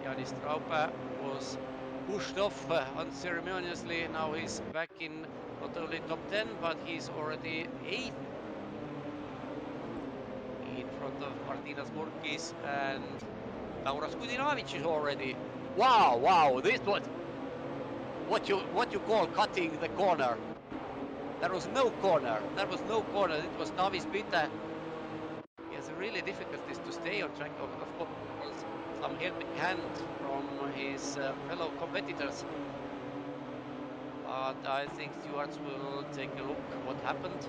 Janis Straube was pushed off unceremoniously. Now he's back in not only top 10, but he's already 8th in front of Matiss Mezaks and Valters Zviedris already. Wow, this was what you call cutting the corner. There was no corner. It was Davis Bitte. He has really difficulties to stay on track, of course, some helping hand from his fellow competitors. But I think stewards will take a look what happened.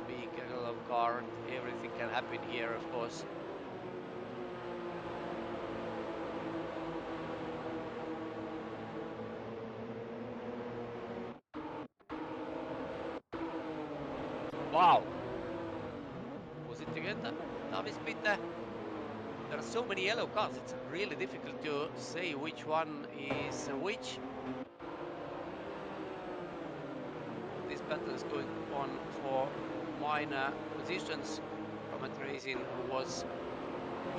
Being a yellow car, everything can happen here, of course. Wow! Was it again Davis Bitte? There are so many yellow cars, it's really difficult to say which one is which. This battle is going on for minor positions. Comet Racing was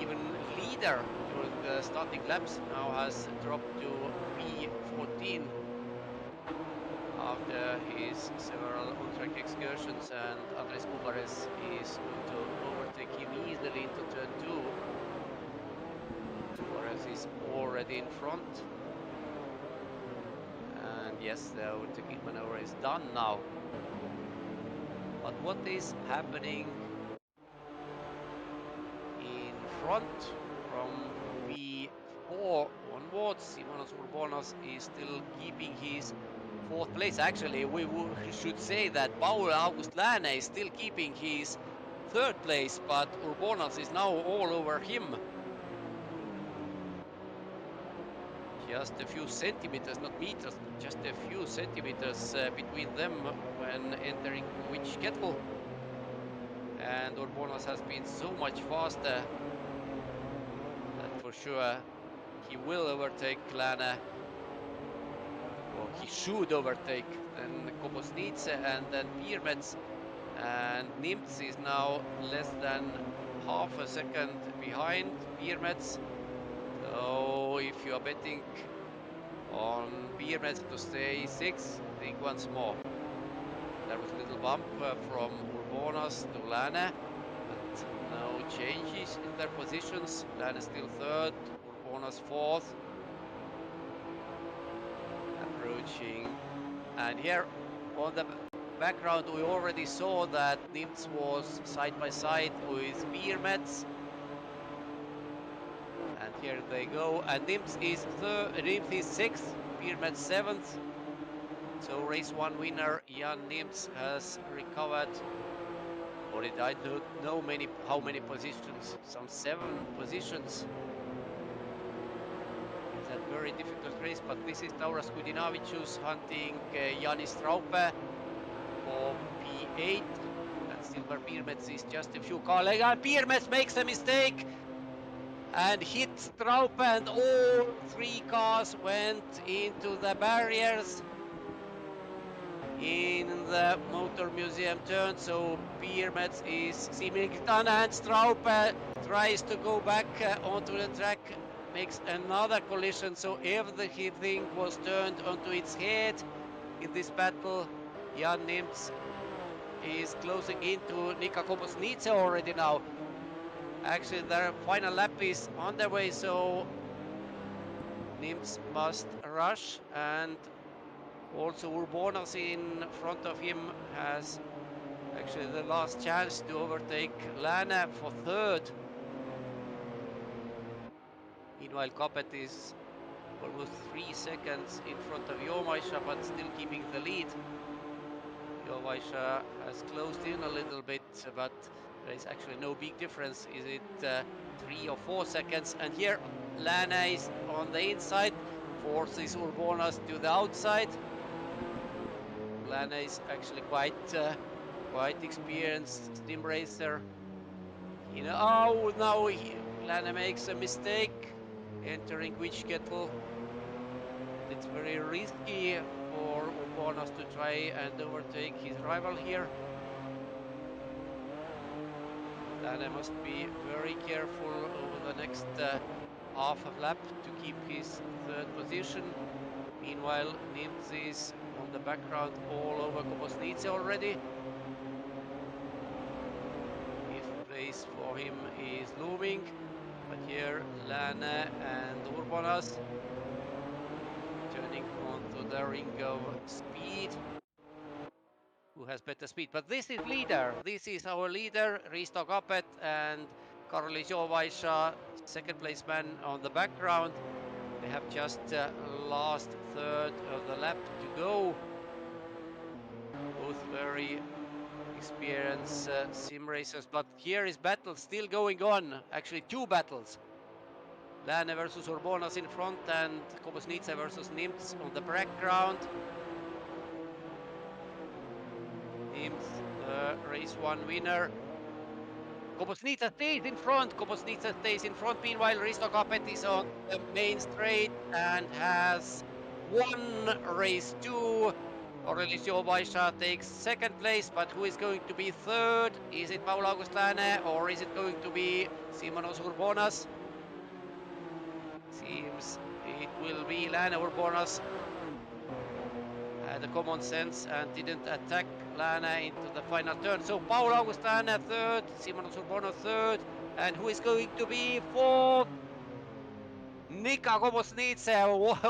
even leader during the starting laps, now has dropped to P14 after his several on-track excursions, and Andres Bubares is going to overtake him easily into turn 2. Bubares is already in front. And yes, the overtaking maneuver is done now. But what is happening in front from P4 onwards? Simonas Urbonas is still keeping his 4th place. Actually, we should say that Paul August Lääne is still keeping his 3rd place, but Urbonas is now all over him. Just a few centimeters, not meters, just a few centimeters between them when entering which kettle. And Urbonas has been so much faster that for sure he will overtake Lääne, or he should overtake then Kopusnice and then Piirmets, and Nims is now less than half a second behind Piirmets. So if you are betting on Piirmets to stay 6th, think once more. There was a little bump from Urbonas to Lääne, but no changes in their positions. Lääne still 3rd, Urbonas 4th. Approaching, and here on the background we already saw that Nims was side by side with Piirmets. And here they go, and Nims is 6th, Piirmets 7th. So race 1 winner Jan Nims has recovered or I don't know how many positions, some 7 positions. It's a very difficult race, but this is Laurynas Simonavicius hunting Janis Straupe for P8, and Silver Bikernieki is just a few car lengths, and Bikernieki makes a mistake and hit Straupe, and all 3 cars went into the barriers in the Motor Museum turn. So Bikernieki is seemingly done, and Straupe tries to go back onto the track, makes another collision, so everything was turned onto its head in this battle. Jan Nims is closing into Nika Kobosnice already now. Actually, their final lap is on their way, so Nims must rush, and also Urbonas in front of him has actually the last chance to overtake Lana for third. Meanwhile, Capet is almost 3 seconds in front of Joovaisa, but still keeping the lead. Joovaisa has closed in a little bit, but there is actually no big difference. Is it 3 or 4 seconds? And here Lana is on the inside, forces Urbonas to the outside. Lana is actually quite experienced sim racer. Oh, now Lana makes a mistake entering Witchkettle. It's very risky for Urbonas to try and overtake his rival here. Lana must be very careful over the next half of lap to keep his third position. Meanwhile, Nims is on the background all over Kobosnice already. Fifth place for him is looming, but here Lana and Urbonas turning onto the ring of speed. Who has better speed? But this is leader. This is our leader, Risto Capet and Karlis Joovaisa, second place man on the background. They have just last third of the lap to go. Both very experienced sim racers, but here is battle still going on. Actually, 2 battles. Lana versus Urbonas in front, and Kobosnice versus Nims on the background. Nims, race 1 winner. Kobosnice stays in front. Kobosnice stays in front. Meanwhile, Risto Capet is on the main straight and has won race 2. Karlis Joovaisa takes second place, but who is going to be third? Is it Paul August Lana or is it going to be Simonos Urbonas? Seems it will be Lana. Urbonas had a common sense and didn't attack Lana into the final turn. So Paul August Lana third, Simonos Urbonas third, and who is going to be fourth? Nika Kobosnice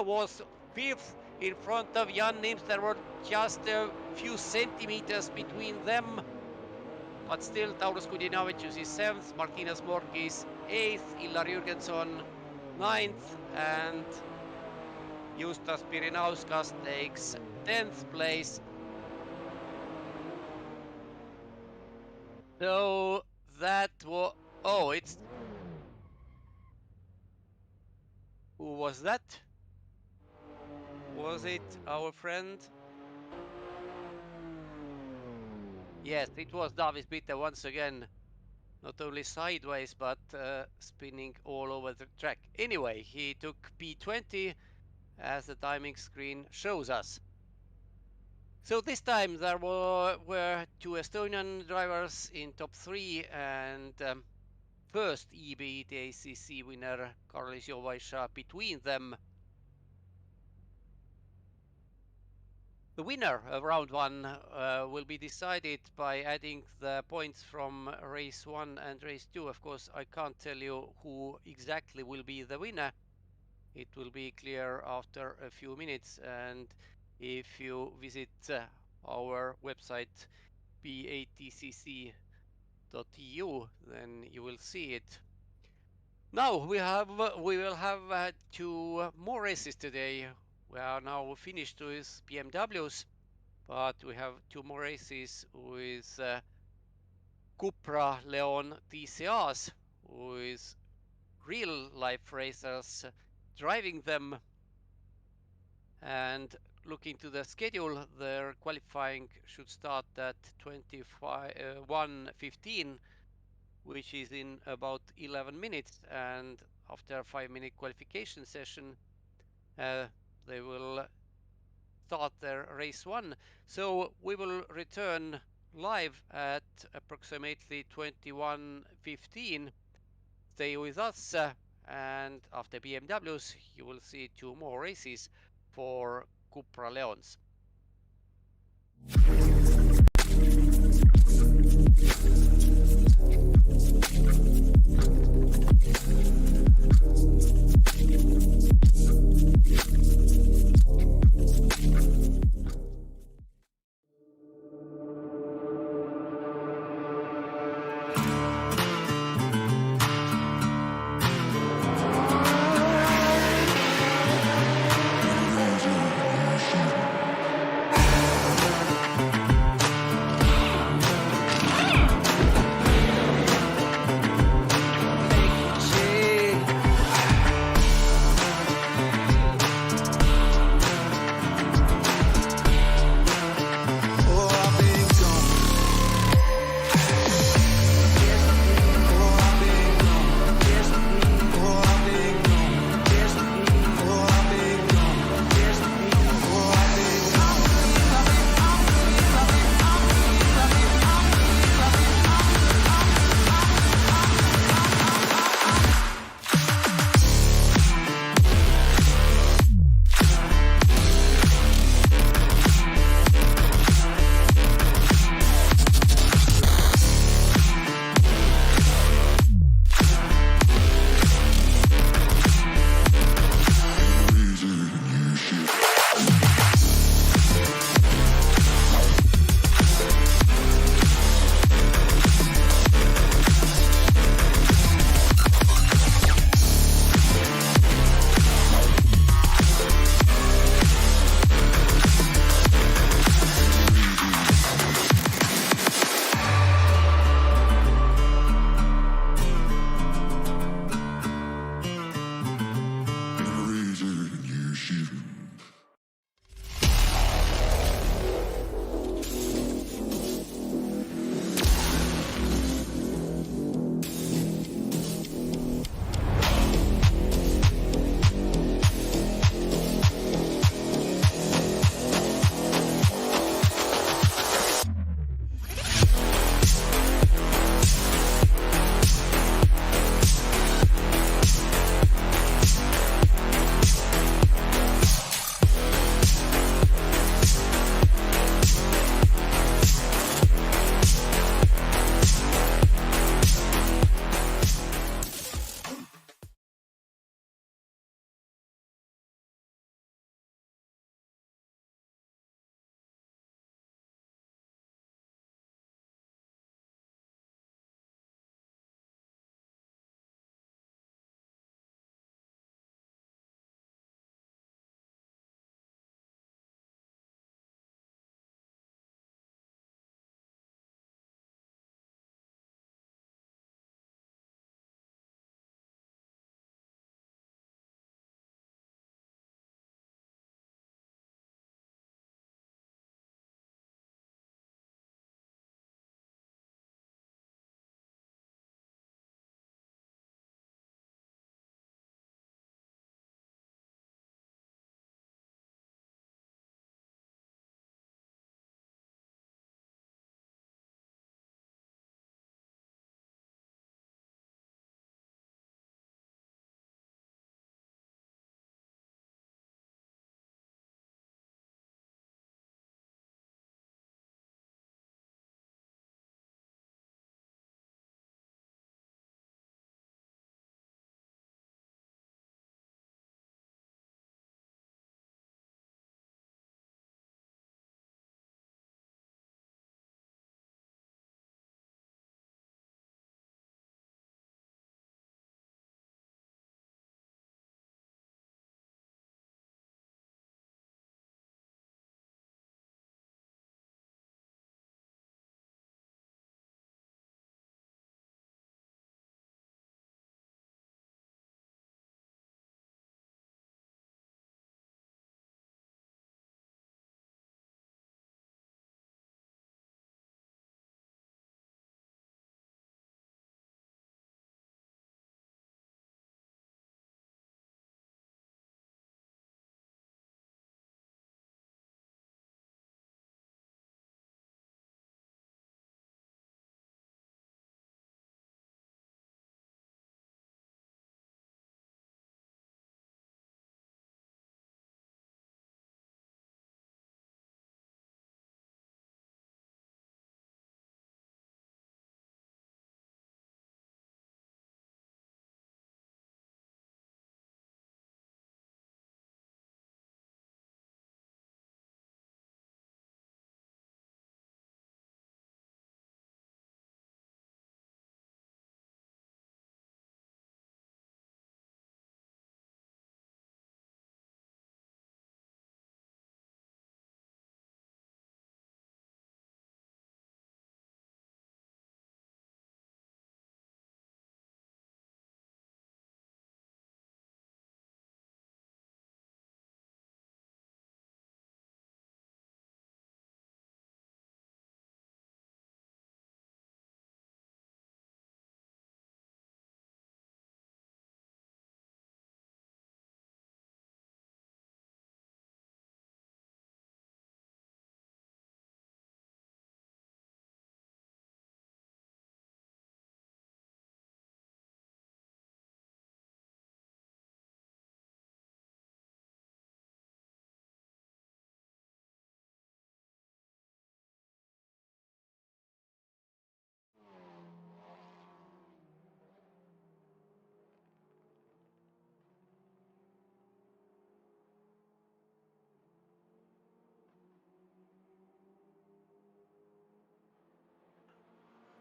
was fifth in front of Jan Nims. There were just a few centimeters between them. But still, Laurynas Simonavicius is 7th, Martinas Morkis 8th, Illar Jürgensson 9th, and Justas Pirinauskas takes 10th place. So that was... Oh, it's... Who was that? Was it our friend? Yes, it was Davis Bitter once again. Not only sideways, but spinning all over the track. Anyway, he took P20, as the timing screen shows us. So this time there were 2 Estonian drivers in top 3, and first E-BaTCC winner Karlis Joovaisa between them. The winner of round 1 will be decided by adding the points from race 1 and race 2. Of course, I can't tell you who exactly will be the winner. It will be clear after a few minutes, and if you visit our website batcc.eu, then you will see it. Now we will have 2 more races today. We are now finished with BMWs, but we have 2 more races with Cupra Leon TCRs, who is real life racers driving them. And looking to the schedule, their qualifying should start at 21:15, which is in about 11 minutes. And after a 5-minute qualification session, they will start their race one. So we will return live at approximately 21:15. Stay with us, and after BMWs, you will see 2 more races for Cupra Leons.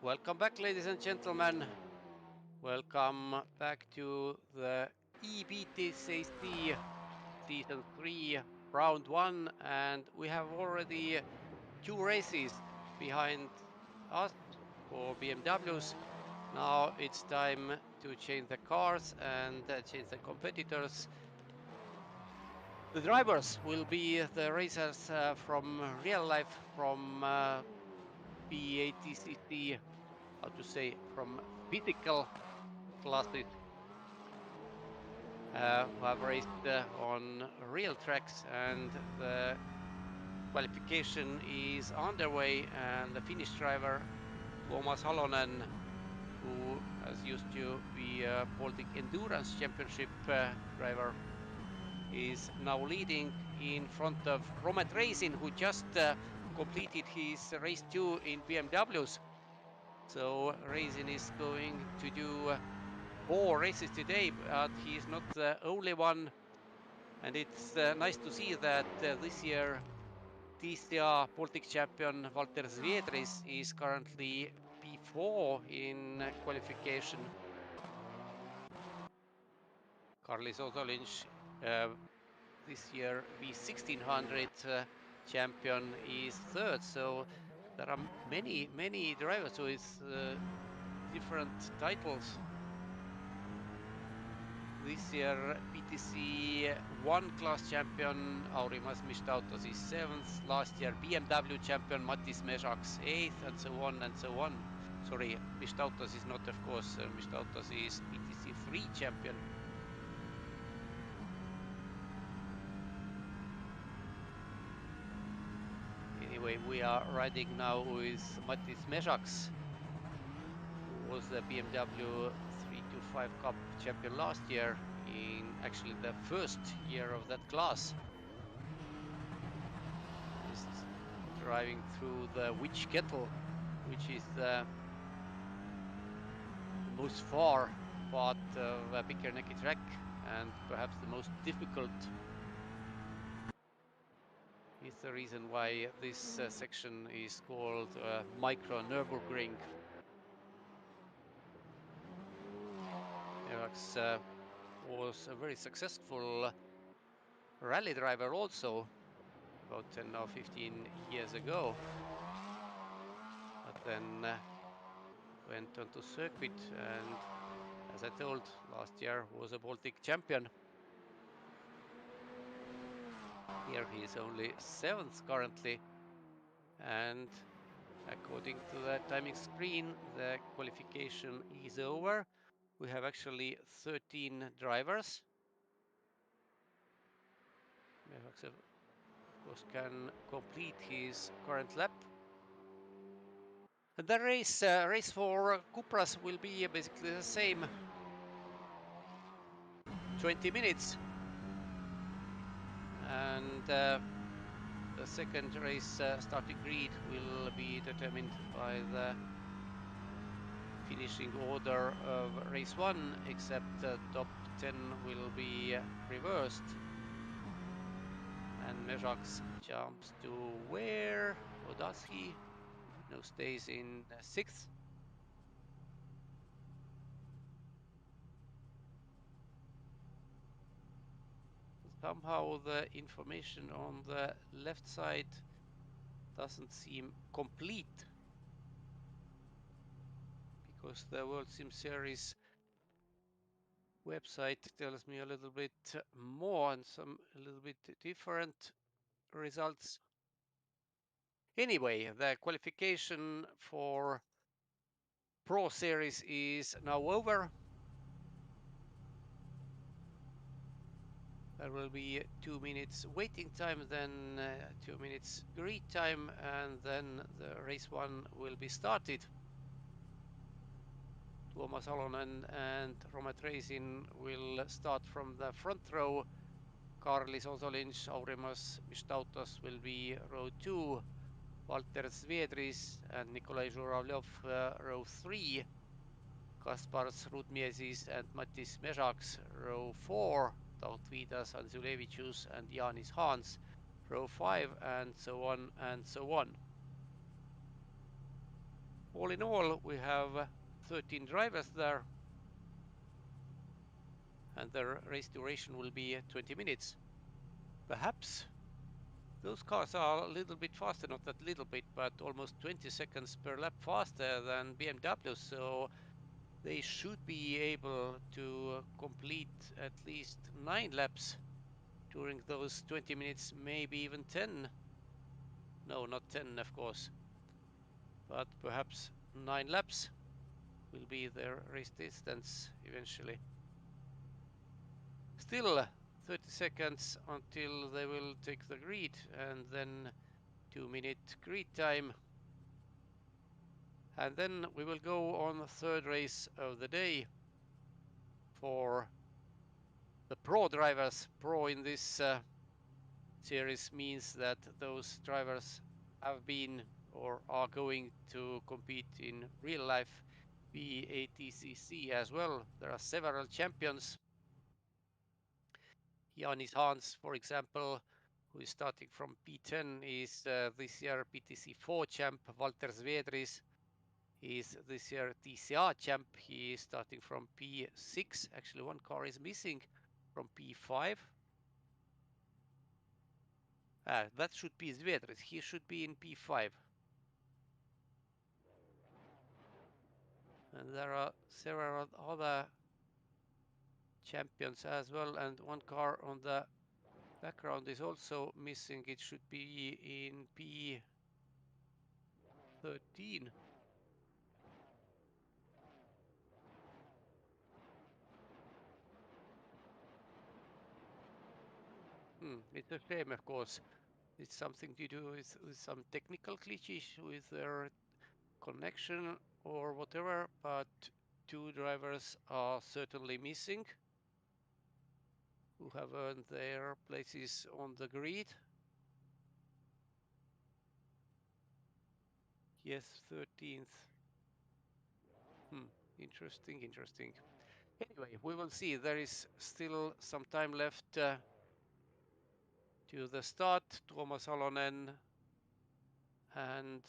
Welcome back, ladies and gentlemen. Welcome back to the E-BaTCC Season 3, Round 1, and we have already 2 races behind us for BMWs. Now it's time to change the cars and change the competitors. The drivers will be the racers from real life, from BATCC, how to say, from physical classes, who have raced on real tracks, and the qualification is underway, and the Finnish driver Tuomas Halonen, who has used to be a Baltic Endurance Championship driver, is now leading in front of Romet Reisin, who just completed his race 2 in BMWs. So Reisin is going to do 4 races today, but he is not the only one. And it's nice to see that this year TCA Baltic champion Valters Zviedris is currently P4 in qualification. Karlis Ozolinš, this year V1600 champion, is third. So there are many drivers with different titles. This year BTC 1 class champion Aurimas Mistautas is 7th. Last year BMW champion Matiss Mezaks 8th, and so on and so on. Sorry, Mistautas is not, of course, Mistautas is BTC 3 champion. Anyway, we are riding now with Matiss Mezaks, who was the BMW 325 Cup champion last year, in actually the first year of that class. Just driving through the Witch Kettle, which is the most far part of a Bikernieki track, and perhaps the most difficult. Is the reason why this section is called Micro Nürburgring. Mezaks was a very successful rally driver also, about 10 or 15 years ago, but then went onto circuit, and as I told, last year was a Baltic champion. Here he is only 7th currently, and according to the timing screen, the qualification is over. We have actually 13 drivers. Mezaks, of course, can complete his current lap. The race for Cupras will be basically the same. 20 minutes. And the second race starting grid will be determined by the finishing order of race 1, except top 10 will be reversed. And Mezaks jumps to where? Or does he? No, stays in 6th. Somehow the information on the left side doesn't seem complete, because the World Sim Series website tells me a little bit more and some a little bit different results. Anyway, the qualification for Pro Series is now over. There will be 2 minutes waiting time, then 2 minutes grid time, and then the race 1 will be started. Tuomas Halonen and Romet Reisin will start from the front row. Karlis Ozolinš, Aurimas Mistautas will be row 2. Valters Zviedris and Nikolai Žuravlev row 3. Kaspars Rudmiesis and Matiss Mezaks row 4. Valters Zviedris and Janis Hans row 5, and so on and so on. All in all, we have 13 drivers there, and their race duration will be 20 minutes. Perhaps those cars are a little bit faster, not that little bit, but almost 20 seconds per lap faster than BMW, so they should be able to complete at least 9 laps during those 20 minutes, maybe even 10. No, not 10, of course, but perhaps 9 laps will be their race distance eventually. Still 30 seconds until they will take the grid, and then 2-minute grid time. And then we will go on the third race of the day for the pro drivers. Pro in this series means that those drivers have been or are going to compete in real life E-BaTCC as well. There are several champions. Janis Hans, for example, who is starting from P10, is this year PTC4 champ. Valters Zviedris is this year TCR champ. He is starting from P6. Actually, one car is missing from P5. That should be Zviedris. He should be in P5. And there are several other champions as well. And one car on the background is also missing. It should be in P13. It's a shame, of course. It's something to do with some technical glitches with their connection or whatever, but 2 drivers are certainly missing who have earned their places on the grid. Yes, 13th. Interesting. Anyway, we will see. There is still some time left to the start. Tuomas Halonen and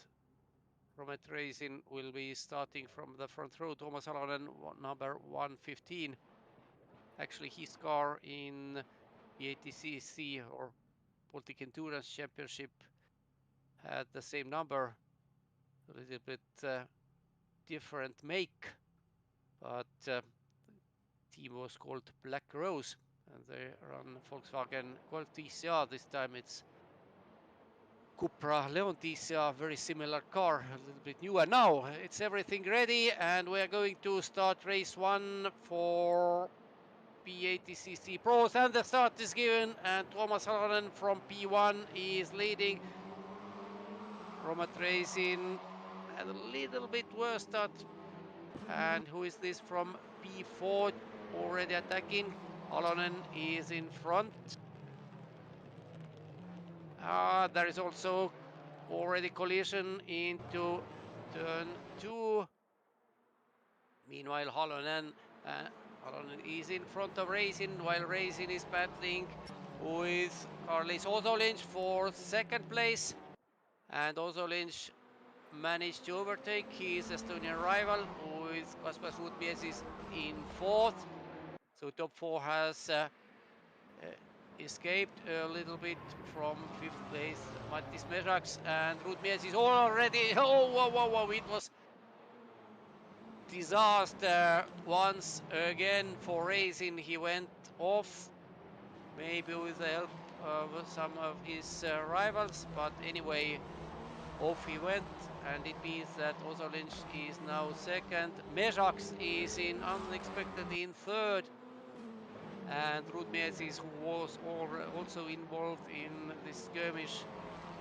Romet Racing will be starting from the front row. Tuomas Halonen, number 115. Actually, his car in the E-BaTCC or Baltic Endurance Championship had the same number, a little bit different make, but team was called Black Rose, and they run Volkswagen Golf TCR. This time it's Cupra Leon TCR, very similar car, a little bit newer. Now it's everything ready, and we are going to start race 1 for E-BaTCC Pros, and the start is given, and Tuomas Halonen from P1 is leading. Romet Racing had a little bit worse start. And who is this from P4 already attacking? Halonen is in front. There is also already collision into turn 2. Meanwhile, Halonen is in front of Racing, while Racing is battling with Carlis Ozolinj for second place. And Ozolinj managed to overtake his Estonian rival, with Kaspar Ruutmiesis in 4th. So top 4 has escaped a little bit from 5th place. Matiss Mezaks and Ruutmiesis already. Oh, whoa, it was disaster once again for Racing. He went off, maybe with the help of some of his rivals, but anyway, off he went, and it means that Ozolinj is now second. Mezaks is unexpectedly in third, and Ruutmiesis, who was also involved in this skirmish,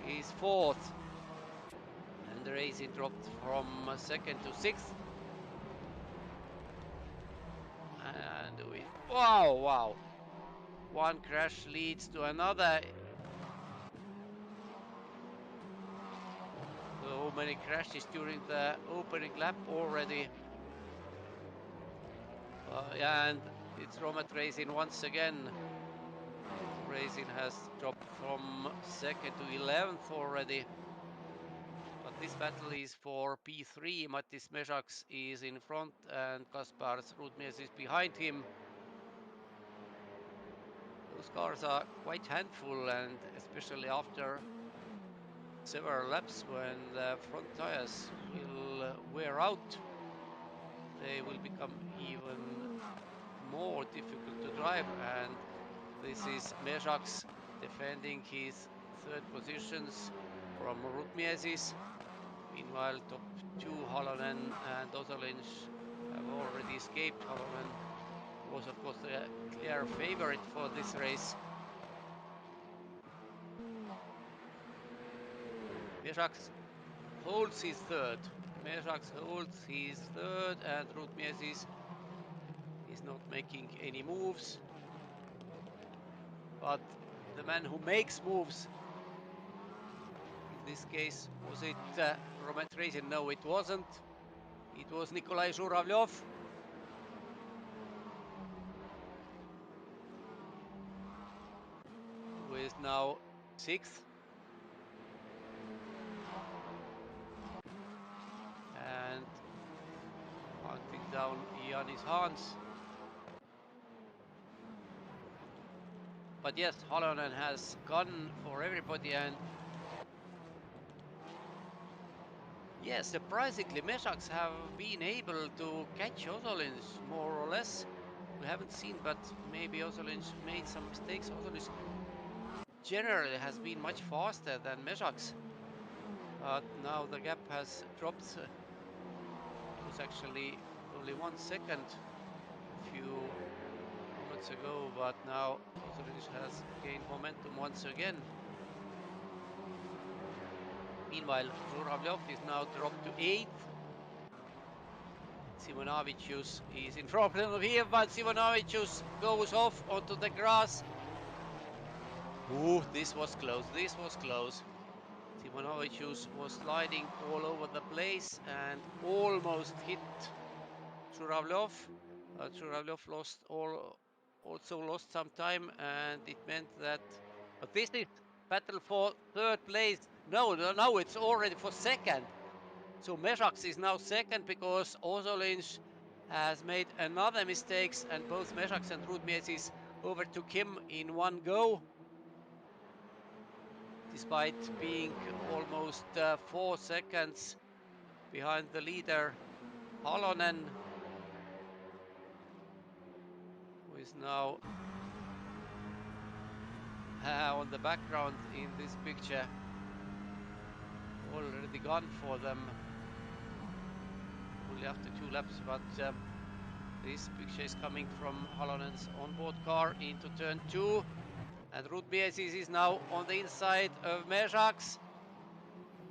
is fourth. And the Racing dropped from second to sixth. And wow! One crash leads to another. So many crashes during the opening lap already. And it's Romet Racing once again. Racing has dropped from second to 11th already. But This battle is for P3. Matiss Mezaks is in front and Kaspars Zviedris is behind him. Those cars are quite handful, and especially after several laps when the front tires will wear out, they will become even more difficult to drive. And this is Mezaks defending his third positions from Zviedris. Meanwhile, top two Halonen and Ozolins have already escaped. Halonen was of course the clear favorite for this race. Mezaks holds his third. Mezaks holds his third, and Zviedris is not making any moves. But the man who makes moves, in this case, was it Roman Trajan? No, it wasn't. It was Nikolai Zhuravlyov. Who is now 6th. And hunting down Janis Hans. But yes, Halonen has gone for everybody, and yes, surprisingly, Mezaks have been able to catch Ozolins more or less. We haven't seen, but maybe Ozolins made some mistakes. Ozolins generally has been much faster than Mezaks, but now the gap has dropped. It was actually only 1 second a few moments ago, but now Ozolins has gained momentum once again. Meanwhile, Zhuravlyov is now dropped to 8th. Simonavicius is in front of him, but Simonavicius goes off onto the grass. Ooh, this was close, this was close. Simonavicius was sliding all over the place and almost hit Zhuravlyov. Zhuravlyov also lost some time, and it meant that... But this is battle for third place. No, it's already for second. So Mezaks is now second because Ozolins has made another mistakes, and both Mezaks and Zviedris overtook him in one go. Despite being almost 4 seconds behind the leader, Halonen, who is now on the background in this picture, already gone for them only after 2 laps, but this picture is coming from Halonen's onboard car into turn 2, and Zviedris is now on the inside of Mezaks.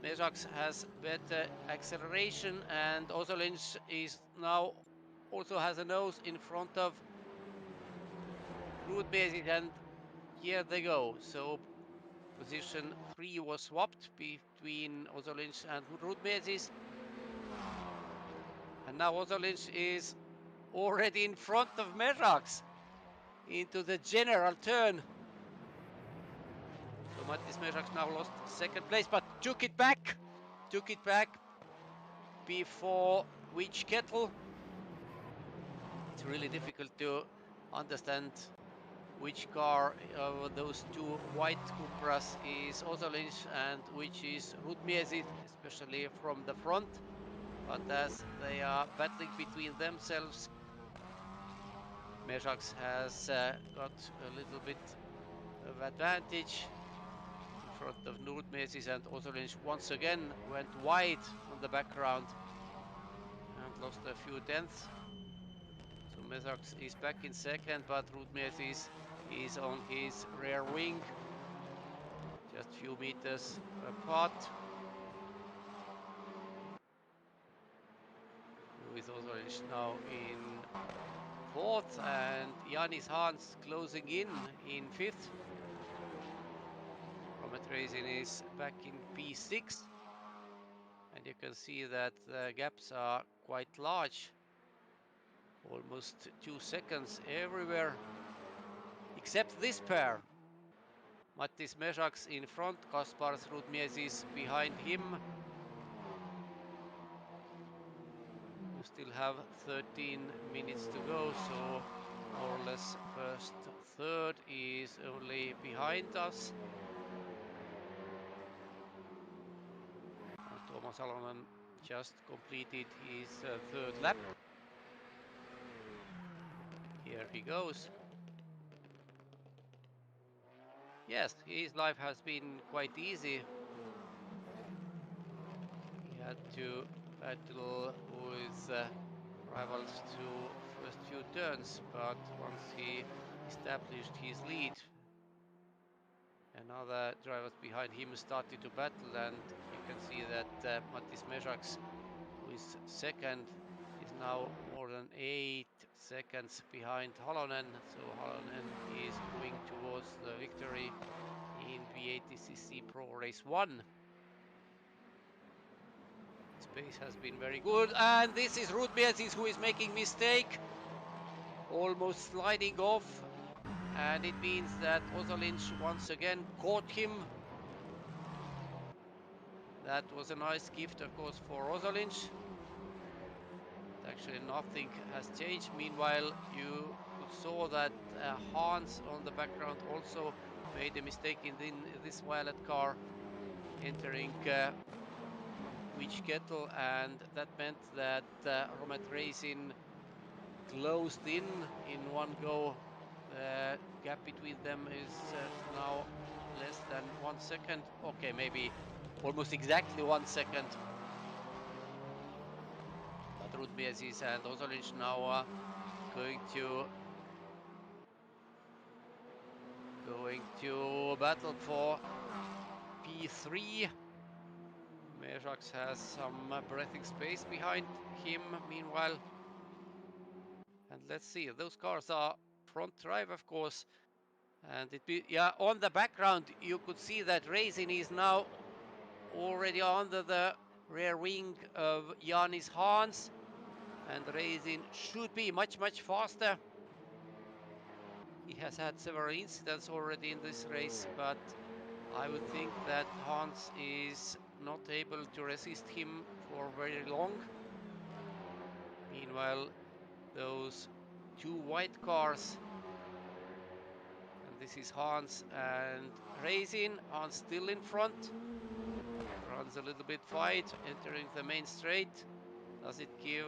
Mezaks has better acceleration, and Ozolins is now also has a nose in front of Zviedris, and here they go. So position 3 was swapped between Ozolins and Zviedris, and now Ozolins is already in front of Mezaks into the general turn. So Matiss Mezaks now lost second place, but took it back before which kettle. It's really difficult to understand which car of those two white Cupras is Ozolins and which is Zviedris, especially from the front. But as they are battling between themselves, Mezaks has got a little bit of advantage in front of Zviedris, and Ozolins once again went wide on the background and lost a few tenths. So Mezaks is back in second, but Zviedris is on his rear wing, just a few meters apart, with Ozolins now in fourth and Janis Hans closing in fifth. Roman Trajan is back in P6, and you can see that the gaps are quite large, almost 2 seconds everywhere, except this pair. Matiss Mezaks in front, Kaspars Zviedris behind him. still have 13 minutes to go, so more or less first third is only behind us. And Tuomas Salonen just completed his third lap. Here he goes. Yes, his life has been quite easy. He had to battle with rivals to first few turns, but once he established his lead, and other drivers behind him started to battle, and you can see that Matiss Mezaks, who is second, is now more than 8 seconds behind Halonen. So Halonen is moving towards the victory in E-BaTCC Pro Race 1. His pace has been very good, and this is Mezaks who is making mistake, almost sliding off, and it means that Ozolins once again caught him. That was a nice gift, of course, for Ozolins. Actually, nothing has changed. Meanwhile, you saw that Hans on the background also made a mistake in this violet car, entering kettle, and that meant that Romet Racing closed in one go. The gap between them is now less than 1 second. Okay, maybe almost exactly 1 second. But Mezaks and Ozolins now going to battle for P3. Mezaks has some breathing space behind him meanwhile. And let's see, those cars are front drive, of course. And on the background, you could see that Racing is now already under the rear wing of Janis Hans. And Racing should be much, much faster. He has had several incidents already in this race, but I would think that Hans is not able to resist him for very long. Meanwhile, those two white cars, and this is Hans and Racing. Hans still in front, runs a little bit wide, entering the main straight. Does it give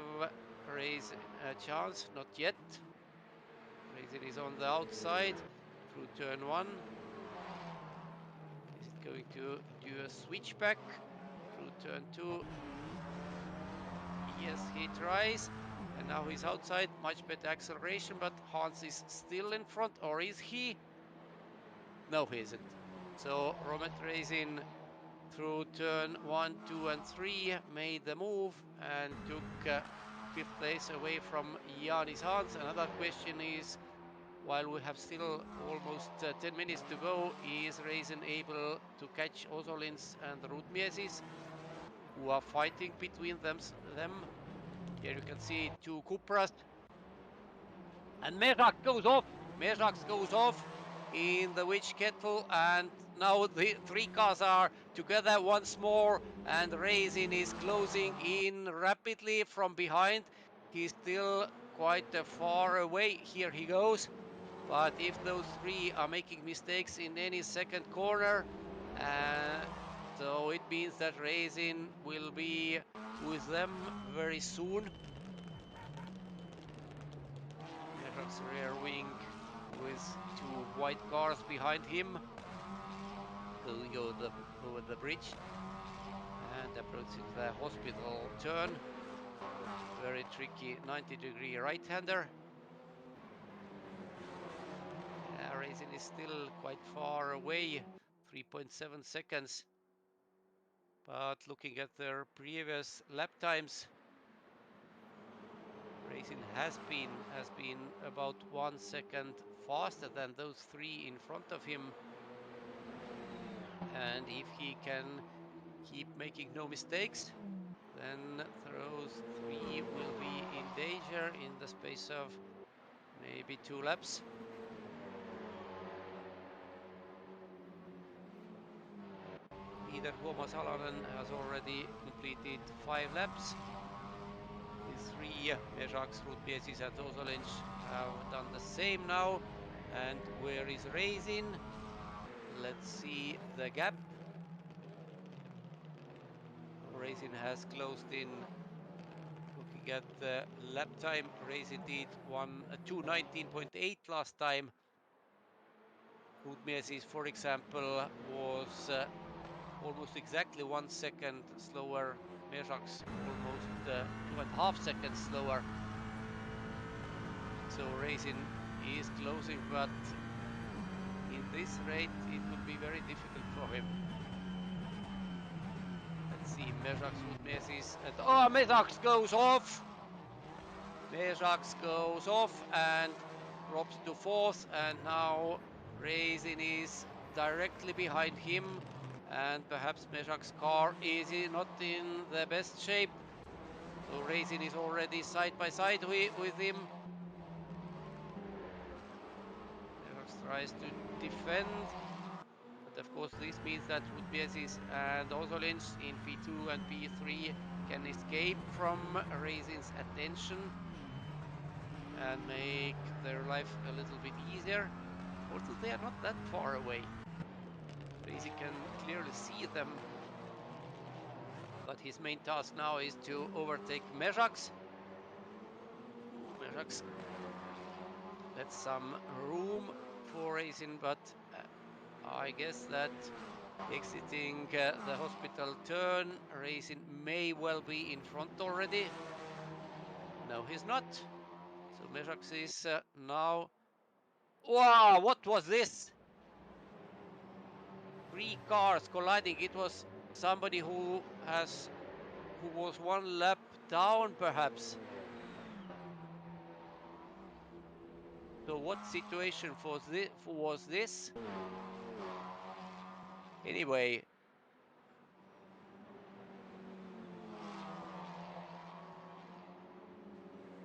Racing a chance? Not yet. Racing is on the outside through turn 1. Is it going to do a switchback through turn 2? Yes, he tries. And now he's outside. Much better acceleration, but Hans is still in front, or is he? No, he isn't. So Romet Racing through turn 1, 2, and 3 made the move and took 5th place away from Janis Hans. Another question is, while we have still almost 10 minutes to go, is Racing able to catch Ozolins and Mezaks, who are fighting between them? Here you can see two Cupras. And Mezaks goes off. Mezaks goes off in the witch kettle, and now the three cars are together once more, and Racing is closing in rapidly from behind. He's still quite far away. Here he goes. But if those three are making mistakes in any second corner, so it means that Racing will be with them very soon. Mezaks rear wing with two white cars behind him, going over the bridge and approaching the hospital turn. Very tricky 90-degree right-hander. Racing is still quite far away, 3.7 seconds. But looking at their previous lap times, Racing has been about 1 second faster than those three in front of him. And if he can keep making no mistakes, then those three will be in danger in the space of maybe 2 laps. Either Tuomas Salonen has already completed 5 laps. P3, Mezaks, Mezaks and Ozolins have done the same now. And where is Raisin? Let's see the gap. Raisin has closed in. Looking at the lap time, Raisin did 2:19.8 last time. Mezaks, for example, was almost exactly 1 second slower. Mezaks almost 2.5 seconds slower. So Raisin is closing, but in this rate, it will be very difficult for him. Let's see, Mezaks, Mezaks, and oh, Mezaks goes off! Mezaks goes off and drops to 4th, and now Raisin is directly behind him, and perhaps Mezaks' car is not in the best shape. So Raisin is already side by side with him. Mezaks tries to defend. But of course, this means that Mezaks and Ozolins in P2 and P3 can escape from Raisin's attention and make their life a little bit easier. Although they are not that far away. Raisin can clearly see them. But his main task now is to overtake Mezaks. Mezaks lets some room for Raisin, but I guess that exiting the hospital turn, Raisin may well be in front already. No, he's not. So Mezaks is now... Wow, what was this? 3 cars colliding. It was somebody who was 1 lap down, perhaps. So what situation was this? Anyway,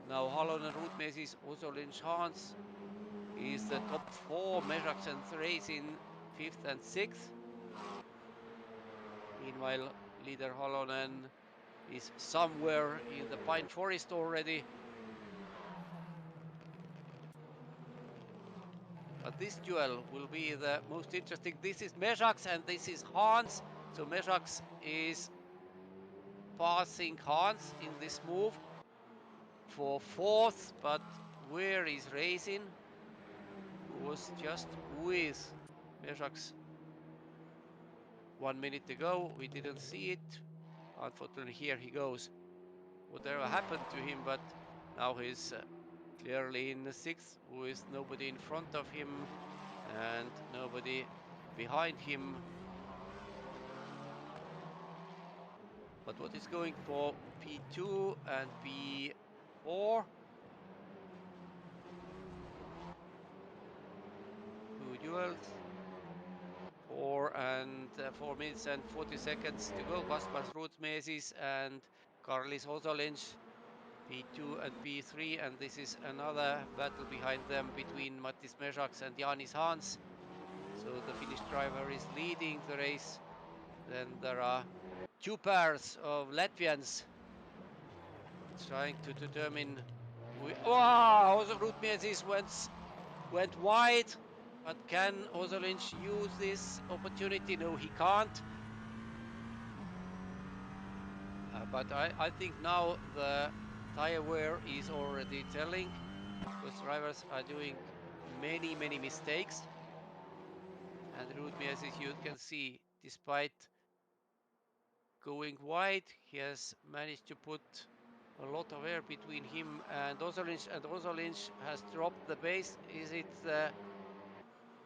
now Halonen, Mezaks, Ozolins, Hans is the top 4. Mezaks and Raisin 5th and 6th. Meanwhile, leader Halonen is somewhere in the pine forest already. But this duel will be the most interesting. This is Mezaks and this is Hans. So Mezaks is passing Hans in this move for 4th. But where is Raisin, who was just with Mezaks 1 minute ago? We didn't see it. Unfortunately, here he goes. Whatever happened to him, but now he's clearly in the 6th with nobody in front of him and nobody behind him. But what is going for P2 and P4? 2 duels. 4 minutes and 40 seconds to go. Kaspars Mezaks and Karlis Ozolins, P2 and P3, and this is another battle behind them between Matiss Mezaks and Janis Hans. So the Finnish driver is leading the race. Then there are 2 pairs of Latvians trying to determine who... Wow! Mezaks went wide, but can Ozolins use this opportunity? No, he can't. But I think now the tire wear is already telling, because drivers are doing many mistakes. And Mezaks, you can see, despite going wide, he has managed to put a lot of air between him and Ozolins has dropped the base. Is it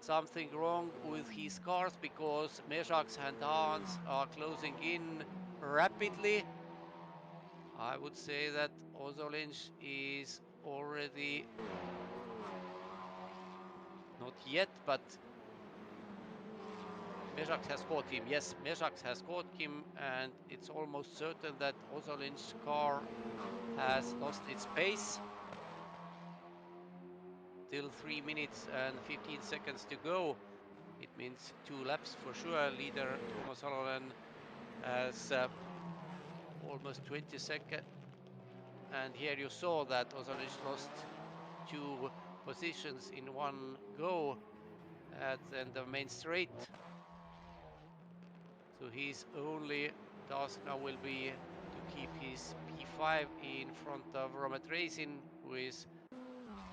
something wrong with his cars, because Mezaks and Hans are closing in rapidly? I would say that Ozolins is already, not yet, but Mezaks has caught him. Yes, Mezaks has caught him, and it's almost certain that Ozolins' car has lost its pace. Still 3 minutes and 15 seconds to go. It means 2 laps for sure. Leader Tuomas Halonen has almost 20 seconds and here you saw that Ozolic lost 2 positions in one go at the end of main straight. So his only task now will be to keep his P5 in front of Romet Racing, who is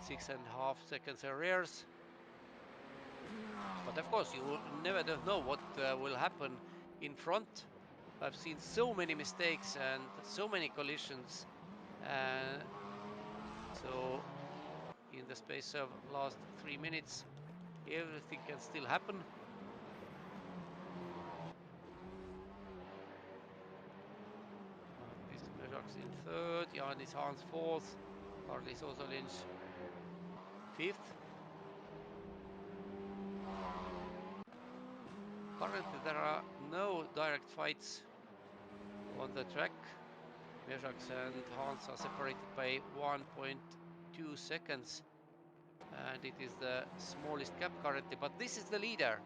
6.5 seconds arrears. But of course, you never don't know what will happen in front. I've seen so many mistakes and so many collisions. So in the space of last 3 minutes, everything can still happen. Matiss Mezaks in third, Janis Hans fourth, Karlis Ozoliņš fifth. Currently there are no direct fights on the track. Mezaks and Hans are separated by 1.2 seconds, and it is the smallest gap currently, but this is the leader.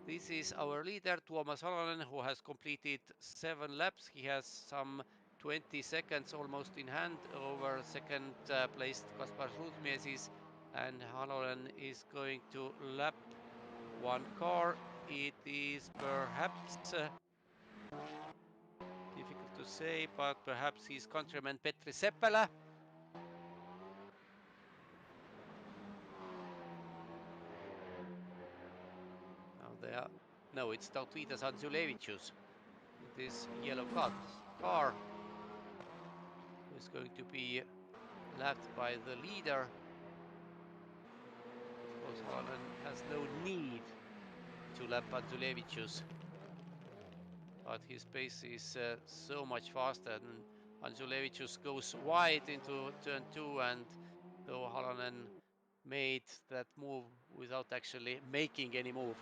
This is our leader, Tuomas Halonen, who has completed 7 laps. He has some 20 seconds almost in hand over second placed Kaspar Zviedris, and Halonen is going to lap one car. It is perhaps difficult to say, but perhaps his countryman Petri Seppälä. Now they are, no, it's Valters Zviedris in this yellow car, who is going to be lapped by the leader. Of course, Halonen has no need to lap Zviedris, but his pace is so much faster, and Zviedris goes wide into turn 2, and though Halonen made that move without actually making any move.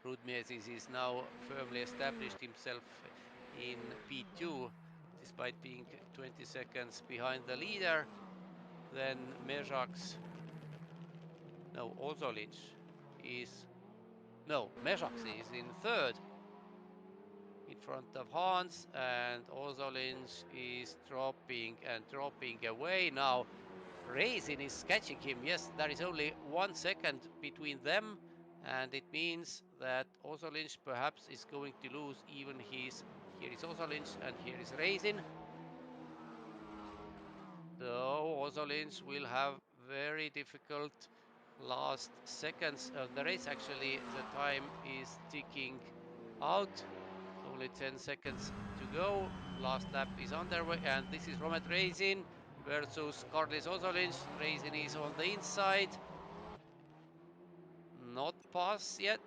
Zviedris is now firmly established himself in P2, despite being 20 seconds behind the leader. Then Mezaks, no, Ozoliņš is, no, Mezaks is in third in front of Hans, and Ozoliņš is dropping away. Now Racing is catching him. Yes, there is only 1 second between them, and it means that Ozoliņš perhaps is going to lose even his, here is Ozoliņš and here is Racing. So Ozoliņš will have very difficult last seconds of the race. Actually, the time is ticking out. Only 10 seconds to go. Last lap is underway, and this is Romet Racing versus Karlis Ozoliņš. Racing is on the inside. Not pass yet,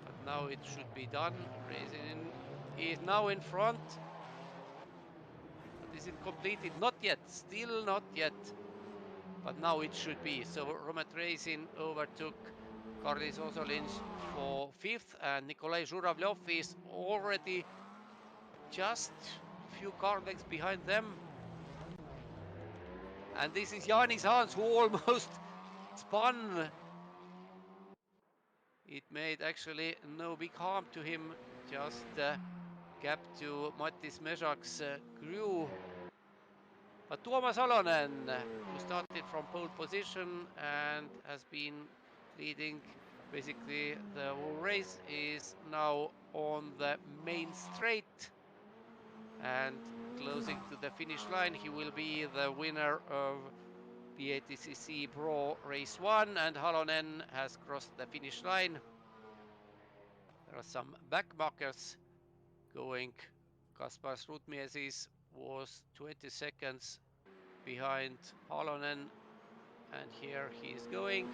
but now it should be done. Racing is now in front. But is it completed? Not yet, still not yet. But now it should be. So Romet Racing overtook Karlis Ozoliņš for 5th, and Nikolai Zhuravlyov is already just a few car lengths behind them. And this is Janis Hans, who almost spun. It made actually no big harm to him, just gap to Matiss Mezaks grew. But Tuomas Halonen, who started from pole position and has been leading basically the whole race, is now on the main straight and closing to the finish line. He will be the winner of E-BaTCC Pro Race 1, and Halonen has crossed the finish line. There are some back markers going. Kaspar Zviedris was 20 seconds behind Halonen, and here he is going,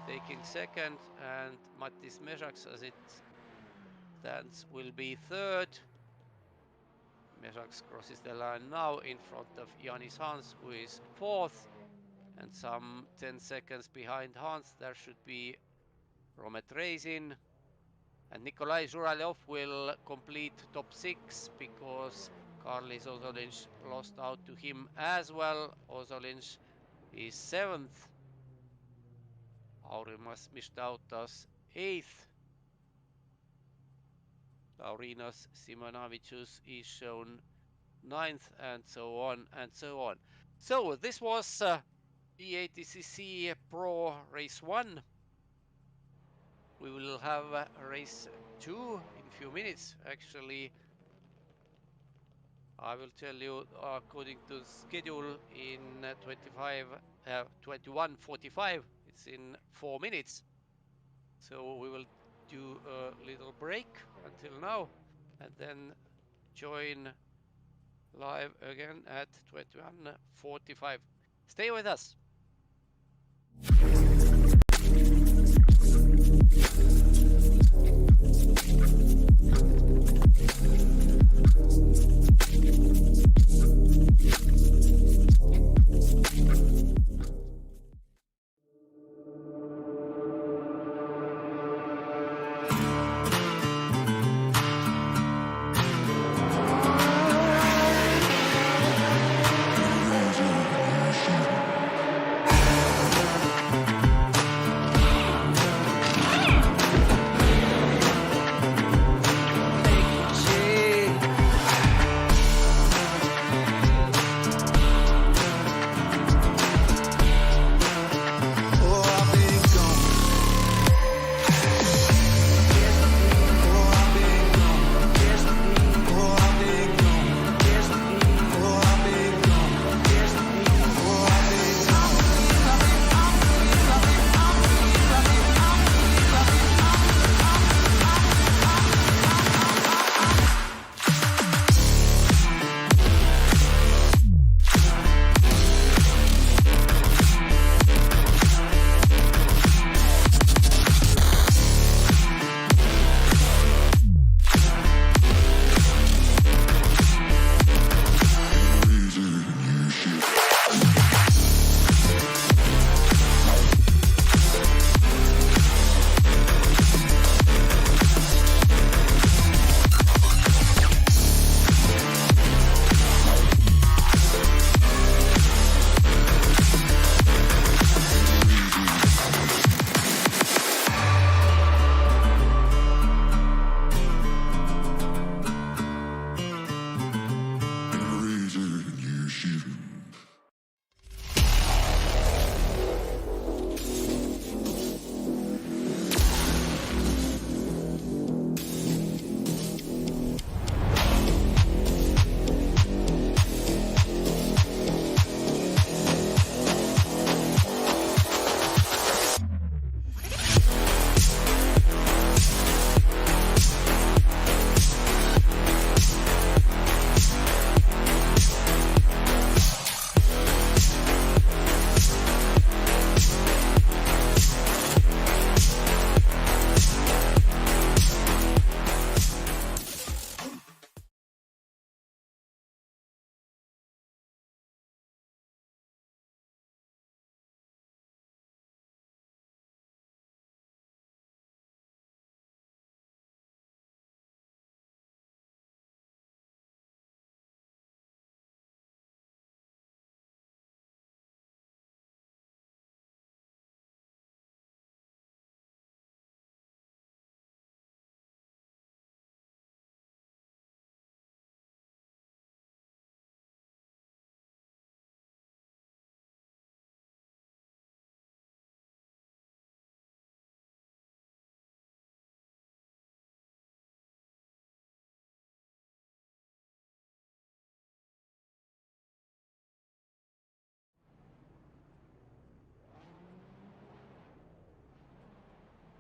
taking second, and Matiss Mezaks, as it stands, will be third. Mezaks crosses the line now in front of Janis Hans, who is fourth, and some 10 seconds behind Hans there should be Romet Racing, and Nikolai Zhuravlyov will complete top 6 because Karlis Ozoliņš lost out to him as well. Ozoliņš is 7th, Aurimas Mistautas 8th. Laurynas Simonavicius is shown 9th, and so on and so on. So this was E-BaTCC Pro Race 1. We will have Race 2 in a few minutes. Actually, I will tell you according to schedule in 21:45. It's in 4 minutes. So we will do a little break until now and then join live again at 21:45. Stay with us.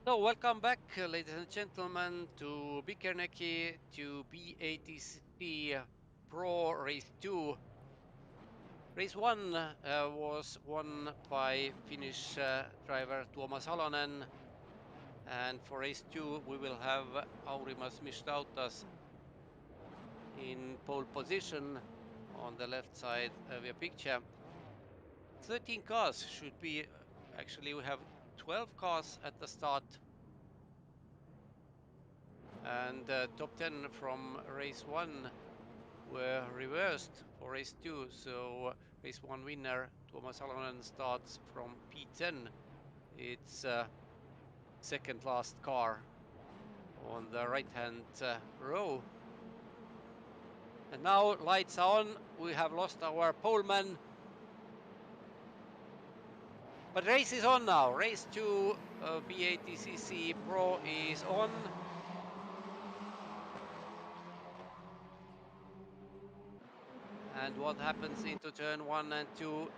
So welcome back, ladies and gentlemen, to Bikernieki, to E-BaTCC Pro Race 2. Race 1 was won by Finnish driver Tuomas Halonen, and for Race 2 we will have Aurimas Mistautas in pole position on the left side of your picture. 13 cars should be, actually we have 12 cars at the start, and top 10 from Race 1 were reversed for Race 2, so Race 1 winner Tuomas Halonen starts from P10. It's second last car on the right-hand row. And now lights are on. We have lost our poleman. But race is on now. Race 2 of BATCC Pro is on. And what happens into turn 1 and 2?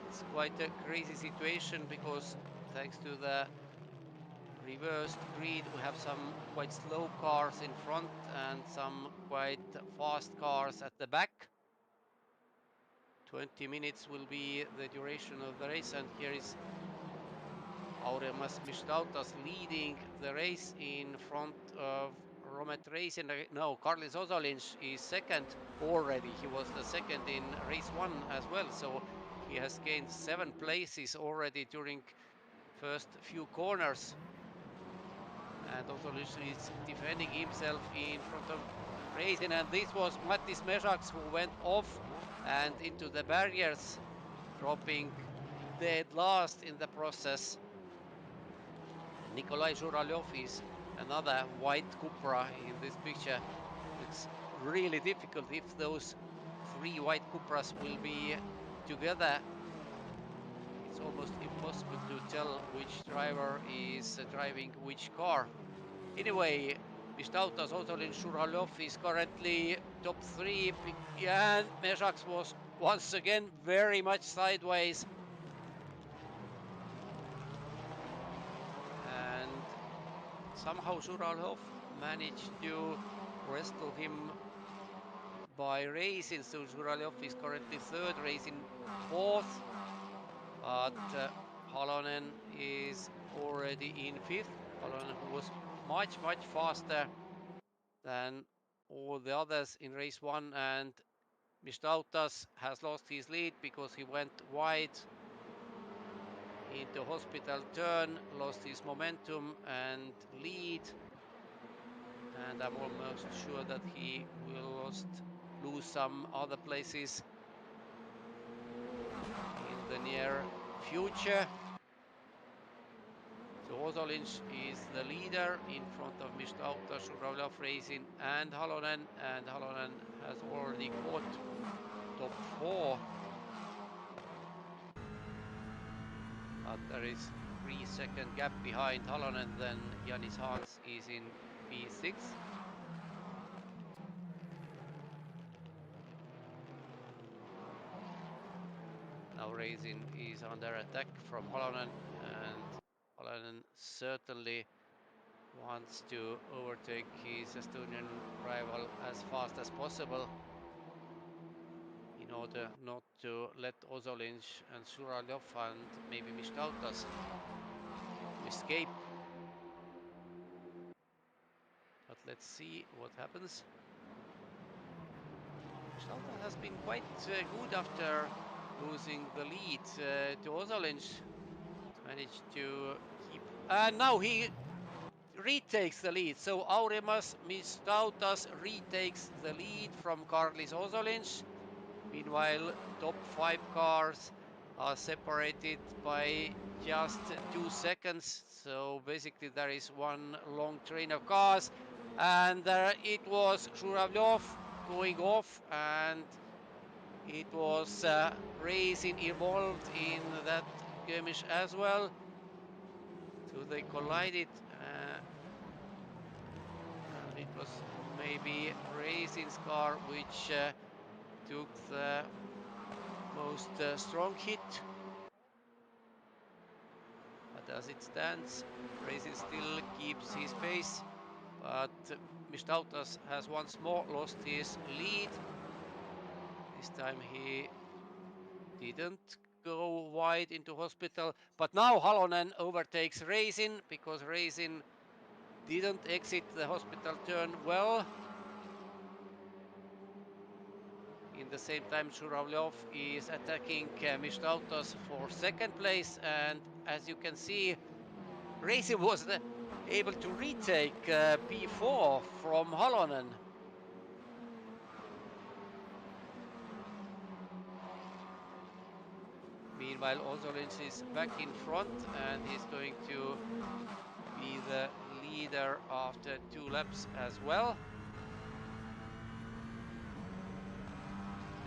It's quite a crazy situation because thanks to the reversed grid, we have some quite slow cars in front and some quite fast cars at the back. 20 minutes will be the duration of the race, and here is Aurimas Mistautas leading the race in front of Romet Racing. No, Karlis Ozolinš is second already. He was the second in race 1 as well, so he has gained 7 places already during first few corners. And Ozolinš is defending himself in front of Racing, and this was Matiss Mezaks who went off and into the barriers, dropping dead last in the process. Nikolai Zhuralyov is another white Cupra in this picture. It's really difficult if those 3 white Cupras will be together. It's almost impossible to tell which driver is driving which car. Anyway, Mistautas, Ozolinš, Zhuralyov is currently top 3, and Mezaks was once again very much sideways. And somehow Zhuralyov managed to wrestle him by racing, so Zhuralyov is currently third, Racing fourth, but Halonen is already in fifth. Halonen, who was much faster than all the others in race 1, and Mistautas has lost his lead because he went wide into hospital turn, lost his momentum and lead, and I'm almost sure that he will lose some other places in the near future. So Ozolinš is the leader in front of Mistautas, Zhuralyov Racing and Halonen has already caught top 4. But there is 3-second gap behind Halonen, then Janis Hans is in P6. Now Racing is under attack from Halonen, and Halonen certainly wants to overtake his Estonian rival as fast as possible in order not to let Ozolinš and Zhuralyov and maybe Mistautas escape. But let's see what happens. Mistautas has been quite good after losing the lead to Ozolinš. Managed to keep, and now he retakes the lead. So Aurimas Mistautas retakes the lead from Karlis Ozolinš. Meanwhile, top 5 cars are separated by just 2 seconds. So basically there is one long train of cars, and it was Zhuralyov going off, and it was Racing involved in that skirmish as well. So they collided, and it was maybe Racing's car which took the most strong hit. But as it stands, Racing still keeps his pace, but Mistautas has once more lost his lead. This time he didn't go wide into hospital, but now Halonen overtakes Racing because Racing didn't exit the hospital turn well. In the same time, Zhuralyov is attacking Mistautas for second place, and as you can see, Racing was able to retake P4 from Halonen. Meanwhile, Ozolinš is back in front, and he's going to be the lead leader after 2 laps as well.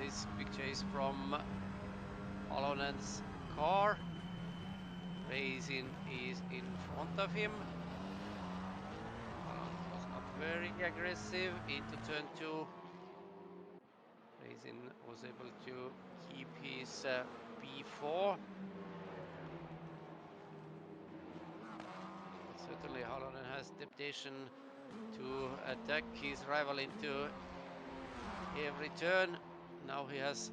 This big chase from Halonen's car. Racing is in front of him. Halonen was not very aggressive into turn 2. Racing was able to keep his P4. But certainly Halonen has temptation to attack his rival into every turn. Now he has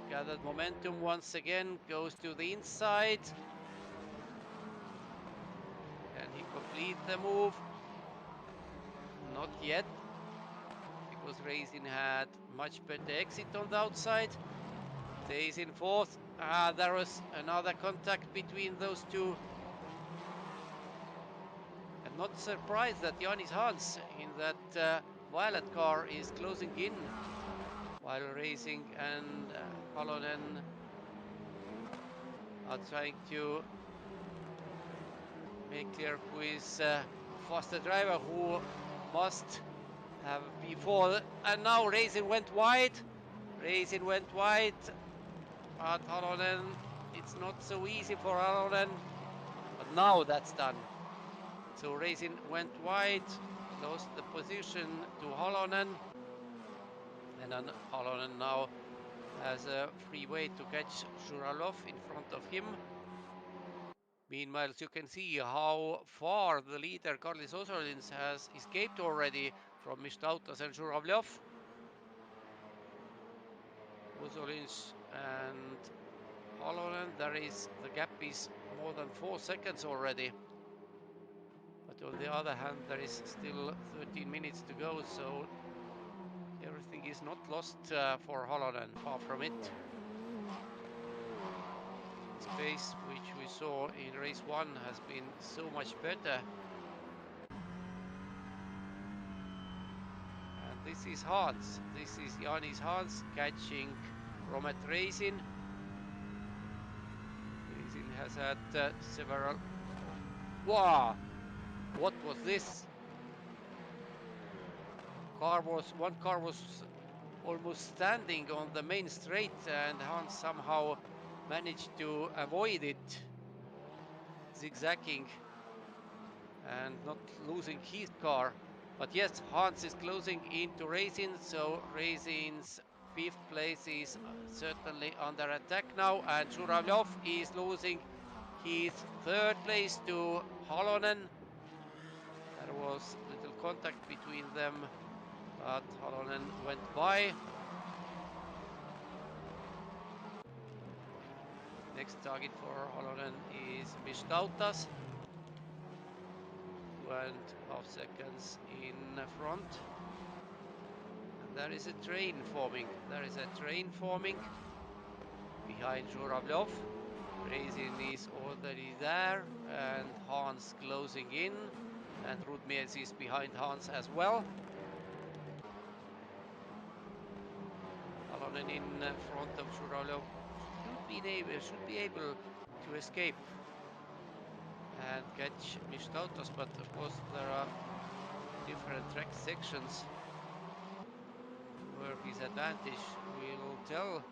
gathered momentum once again, goes to the inside. Can he complete the move? Not yet, because Racing had much better exit on the outside. Stays in fourth. There was another contact between those two. I'm not surprised that Janis Hans in that violet car is closing in, while Racing and Halonen are trying to make clear who is faster driver, who must have P4. And now Racing went wide. Racing went wide. But Halonen, it's not so easy for Halonen. But now that's done. So Racing went wide, lost the position to Halonen. And then Halonen now has a free way to catch Zhuravlev in front of him. Meanwhile, you can see how far the leader, Karlis Osolins, has escaped already from Mistautas and Zhuravlev. Osolins and Halonen, the gap is more than 4 seconds already. But on the other hand, there is still 13 minutes to go, so everything is not lost for Halonen, far from it. His pace, which we saw in race 1, has been so much better. And this is Hans. This is Janis Hans catching Romet Racing. Racing has had several... Wow! What was this? One car was almost standing on the main straight, and Hans somehow managed to avoid it, zigzagging and not losing his car. But yes, Hans is closing into Racing, so Racing's 5th place is certainly under attack now, and Zhuravlev is losing his 3rd place to Halonen. There was little contact between them, but Halonen went by. Next target for Halonen is Mistautas. 2.5 seconds in front. And there is a train forming. There is a train forming behind Zhuravlev. Racing is already there, and Hans closing in. And Rudmiez is behind Hans as well. Halonen in front of Zhuravlev should be able to escape and catch Mistautas, but of course there are different track sections where his advantage will tell.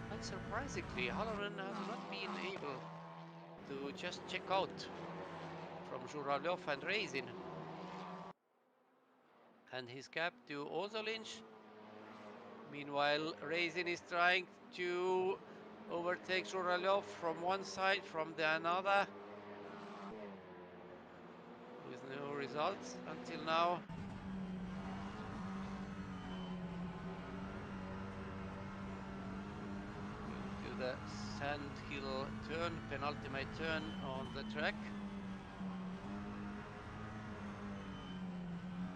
Quite surprisingly, Halonen has not been able to just check out from Zhuravlev and Racing. And his gap to Osolins. Meanwhile, Racing is trying to overtake Zhuravlev from one side, from the another, with no results until now. Into the Sandhill turn, penultimate turn on the track.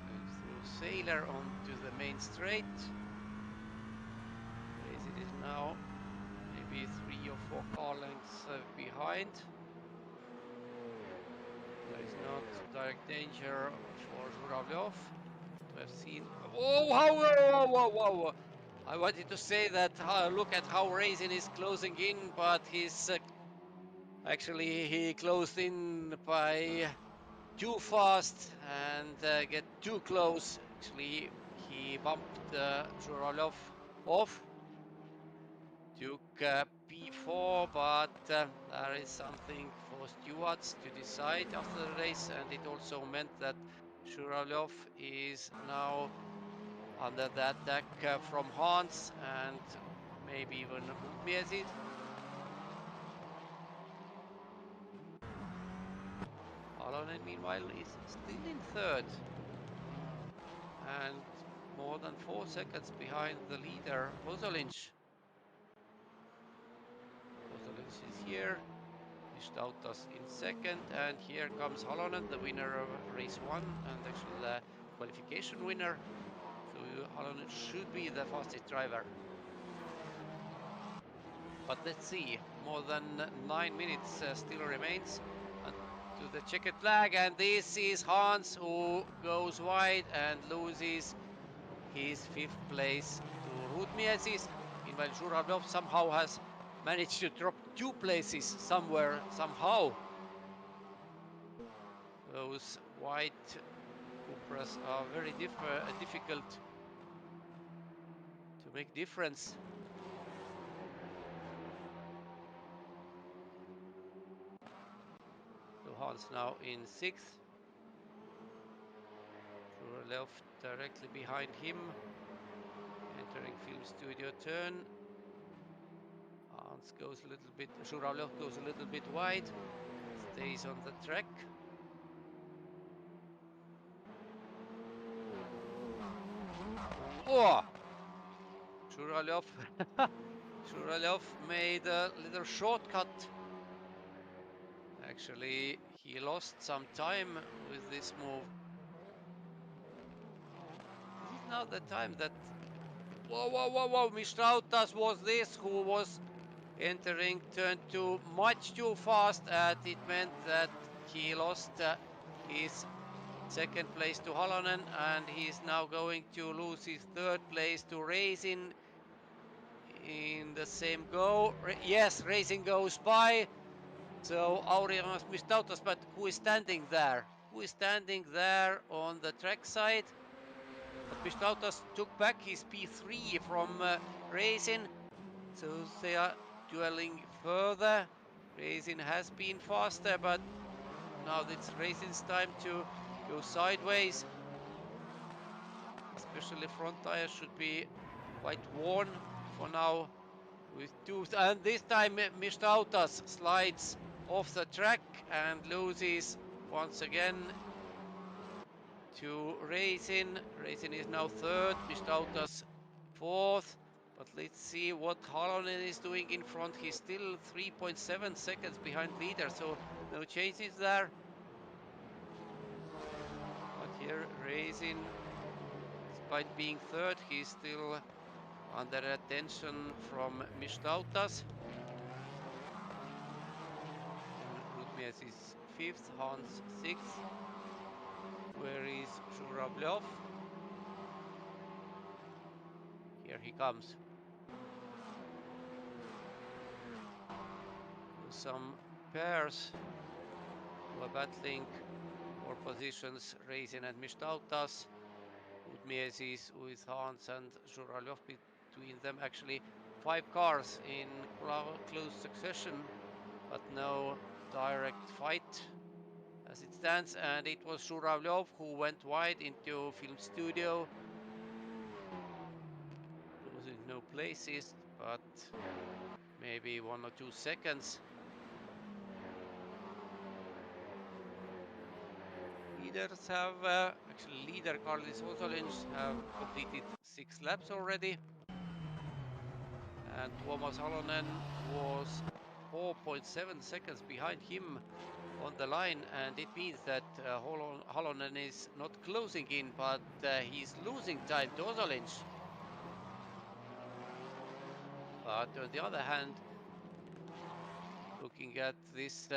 Going through Sailor onto the main straight. Racing is now maybe 3 or 4 car lengths behind. There is not direct danger for Zhuravlev. We have seen... Oh, whoa. I wanted to say that look at how Racing is closing in, but his Actually, he closed in by too fast and get too close. Actually, he bumped Zhuravlev off. Took P4, but there is something for stewards to decide after the race, and it also meant that Zhuravlev is now under the attack from Hans and maybe even Mezaks. Halonen, meanwhile, is still in third and more than 4 seconds behind the leader, Kozolic. Kozolic is here. Mistautas in second, and here comes Halonen, the winner of race 1 and actually the qualification winner. So Halonen should be the fastest driver. But let's see, more than 9 minutes still remains to the checkered flag, and this is Hans who goes wide and loses his 5th place to Mezaks. Meanwhile, Zhuravlev somehow has managed to drop 2 places somewhere, somehow. Those white Cupras are very difficult to make difference. So Hans now in 6th. Zhuravlev directly behind him. Entering film studio turn. Hans goes a little bit, Zhuravlev goes a little bit wide. Stays on the track. Oh! Zhuravlev made a little shortcut. Actually, he lost some time with this move. This is now the time that... Whoa! Mistautas was this who was entering turn 2 much too fast, and it meant that he lost his 2nd place to Halonen, and he's now going to lose his 3rd place to Racing in the same go. Yes, Racing goes by. So Aurimas Mistautas, but who is standing there? Who is standing there on the track side? But Mistautas took back his P3 from Racing, so they are dueling further. Racing has been faster, but now it's Racing's time to go sideways. Especially front tires should be quite worn for now. With 2, and this time Mistautas slides off the track and loses once again to Racing. Racing is now 3rd, Mistautas 4th. But let's see what Halonen is doing in front. He's still 3.7 seconds behind leader, so no changes there. But here Racing, despite being 3rd, he's still under attention from Mistautas. Mezaks is 5th, Hans 6th. Where is Zhuravlev? Here he comes. Some pairs who are battling for positions, Racing and Mistautas. Mezaks with Hans and Zhuravlev between them. Actually, 5 cars in close succession, but no direct fight as it stands. And it was Zhuravlev who went wide into film studio, losing no places, but maybe 1 or 2 seconds. Leaders have, actually leader Carlis Kozolic have completed 6 laps already. And Tuomas Halonen was 4.7 seconds behind him on the line, and it means that Halonen is not closing in, but he's losing time to Kozolic. But on the other hand, looking at this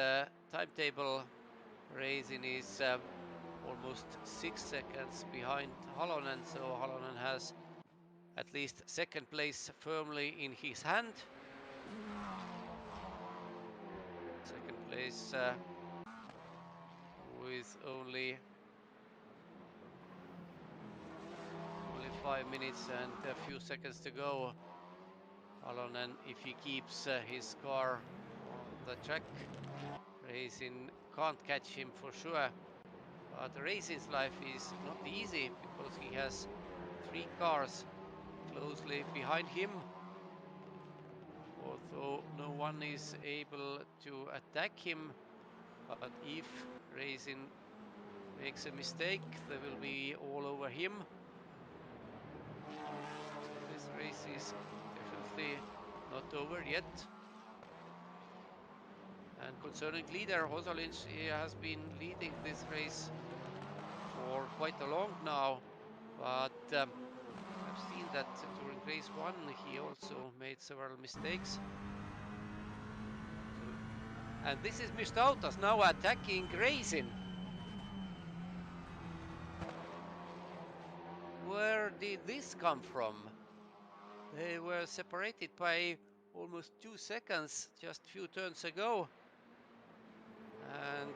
timetable, Racing is almost 6 seconds behind Halonen, so Halonen has at least 2nd place firmly in his hand. 2nd race with only 5 minutes and a few seconds to go. Halonen, if he keeps his car on the track, Racing can't catch him for sure. But Racing's life is not easy because he has 3 cars closely behind him. Although no one is able to attack him, but if Racing makes a mistake, they will be all over him. So this race is definitely not over yet. And concerning leader, Hosolins, he has been leading this race for quite a long now, but I've seen that during race 1 he also made several mistakes. And this is Mistautas now attacking Racing. Where did this come from? They were separated by almost 2 seconds just a few turns ago. And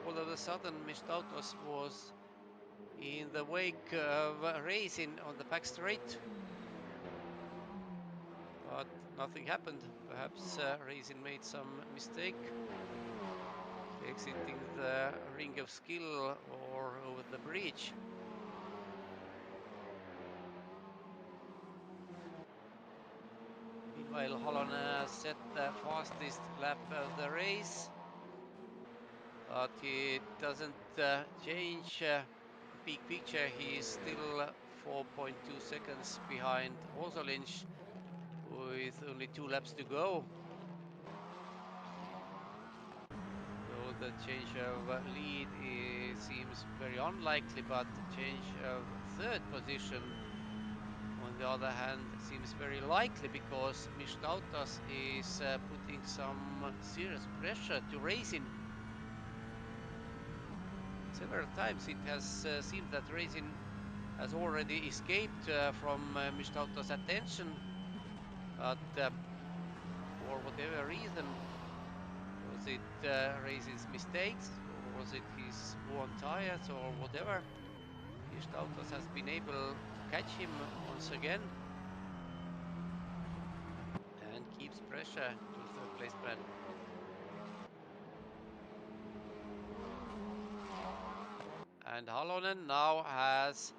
all of a sudden Mistautas was in the wake of Racing on the back straight. But nothing happened. Perhaps Racing made some mistake, exiting the ring of skill or over the bridge. Meanwhile, Halonen set the fastest lap of the race, but it doesn't change the big picture. He is still 4.2 seconds behind Hosolins with only 2 laps to go. So the change of lead seems very unlikely, but change of third position on the other hand seems very likely because Mistautas is putting some serious pressure to Racing. Several times it has seemed that Racing has already escaped from Mistautas' attention, but for whatever reason, was it Racing's mistakes or was it his worn tires or whatever, Mistautas has been able to catch him once again and keeps pressure to third placeman. And Halonen now has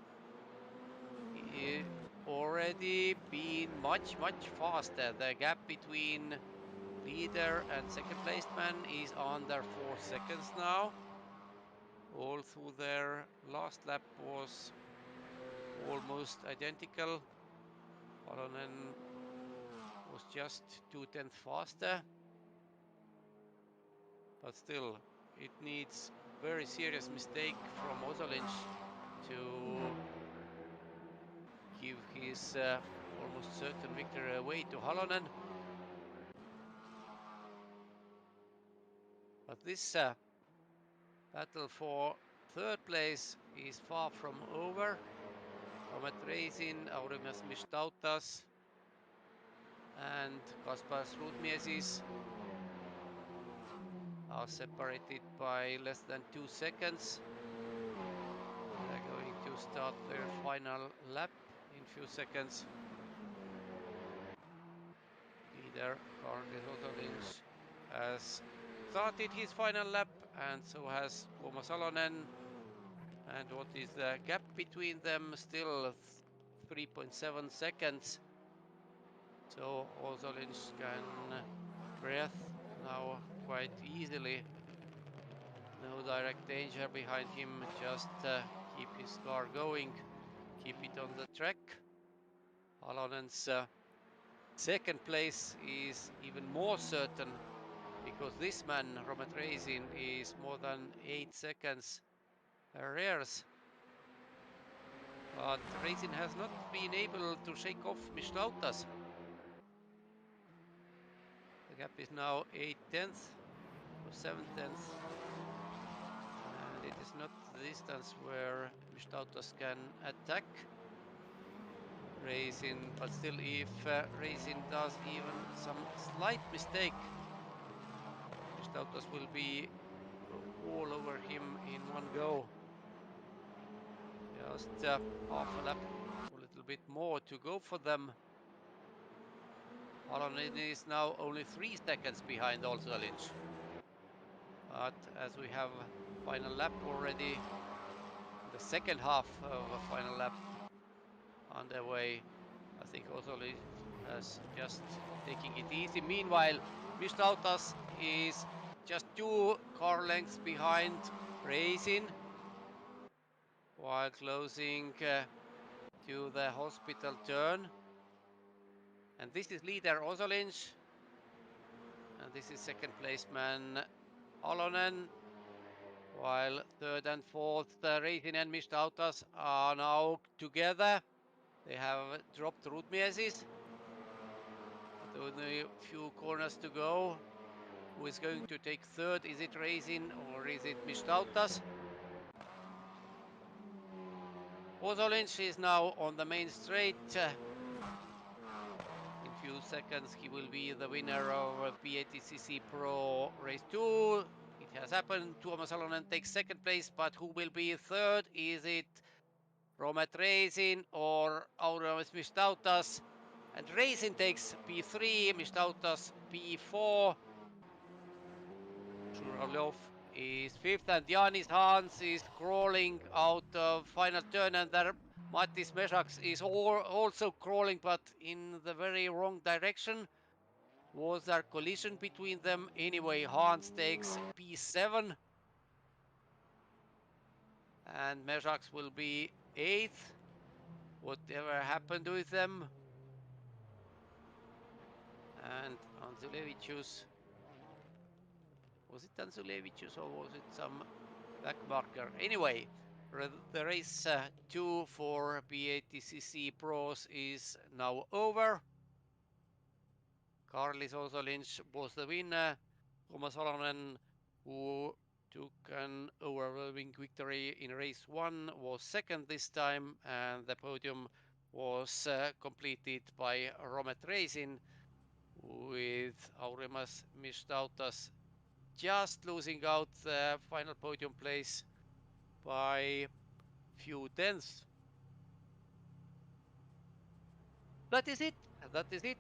already been much faster. The gap between leader and second placeman is under 4 seconds now. All through their last lap was almost identical. Halonen was just 2/10 faster. But still, it needs very serious mistake from Hosolins to give his almost certain victory away to Halonen. But this battle for third place is far from over. From Racing, Aurimas Mistautas and Kaspars Rudmiesis are separated by less than 2 seconds. They're going to start their final lap in few seconds. Leader currently Hosolins has started his final lap, and so has Tuomas Halonen. And what is the gap between them? Still 3.7 seconds. So Hosolins can breathe now quite easily. No direct danger behind him, just keep his car going, keep it on the track. Halonen's second place is even more certain because this man, Romet Racing, is more than 8 seconds arrears. But Racing has not been able to shake off Mistautas. The gap is now 8/10 or 7/10. And it is not the distance where Mistautas can attack Racing, but still if Racing does even some slight mistake, Mistautas will be all over him in one go. Just half a lap, a little bit more to go for them. Halonen is now only 3 seconds behind also Lynch. But as we have final lap already, the second half of a final lap underway, I think also has just taking it easy. Meanwhile, Mistautas is just 2 car lengths behind Racing, while closing to the hospital turn. And this is leader Ozolinch. And this is second placeman Halonen. While third and fourth, Racing and Mistautas are now together. They have dropped Rudmiesis. But only a few corners to go. Who is going to take third? Is it Racing or is it Mistautas? Ozolinch is now on the main straight. In few seconds he will be the winner of E-BaTCC Pro Race 2. It has happened. Tuomas Halonen takes second place, but who will be third? Is it Romet Racing or Aurimas Mistautas? And Racing takes P3, Mistautas P4. Zhuravlyov is fifth, and Janis Hans is crawling out of final turn, and there Matiss Mezaks is also crawling, but in the very wrong direction. Was there collision between them? Anyway, Hans takes P7, and Mezaks will be 8th. Whatever happened with them? And Anzulevicius, was it Anzulevicius or was it some back marker? Anyway, the race 2 for E-BaTCC Pros is now over. Karlis Ozolinch was the winner. Tuomas Halonen, who took an overwhelming victory in race 1, was second this time, and the podium was completed by Romet Racing, with Aurimas Mistautas just losing out the final podium place by few tenths. That is it. That is it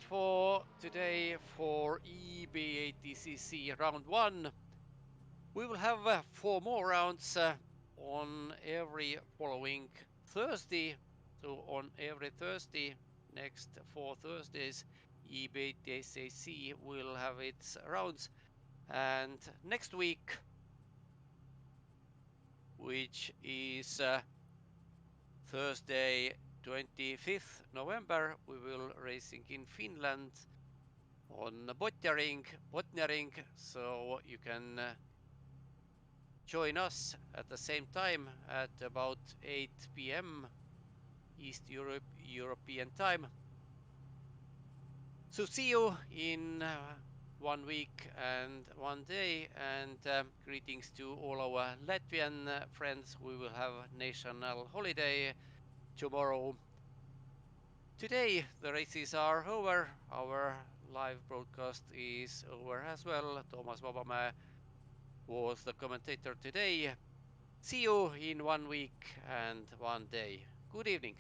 for today for E-BaTCC round 1. We will have 4 more rounds on every following Thursday. So on every Thursday, next 4 Thursdays, E-BaTCC will have its rounds. And next week, which is Thursday 25th November, we will racing in Finland on Botniaring, so you can join us at the same time at about 8 p.m. East European time. So see you in 1 week and 1 day, and greetings to all our Latvian friends. We will have national holiday tomorrow. Today the races are over. Our live broadcast is over as well. Toomas Vabamäe was the commentator today. See you in 1 week and 1 day. Good evening.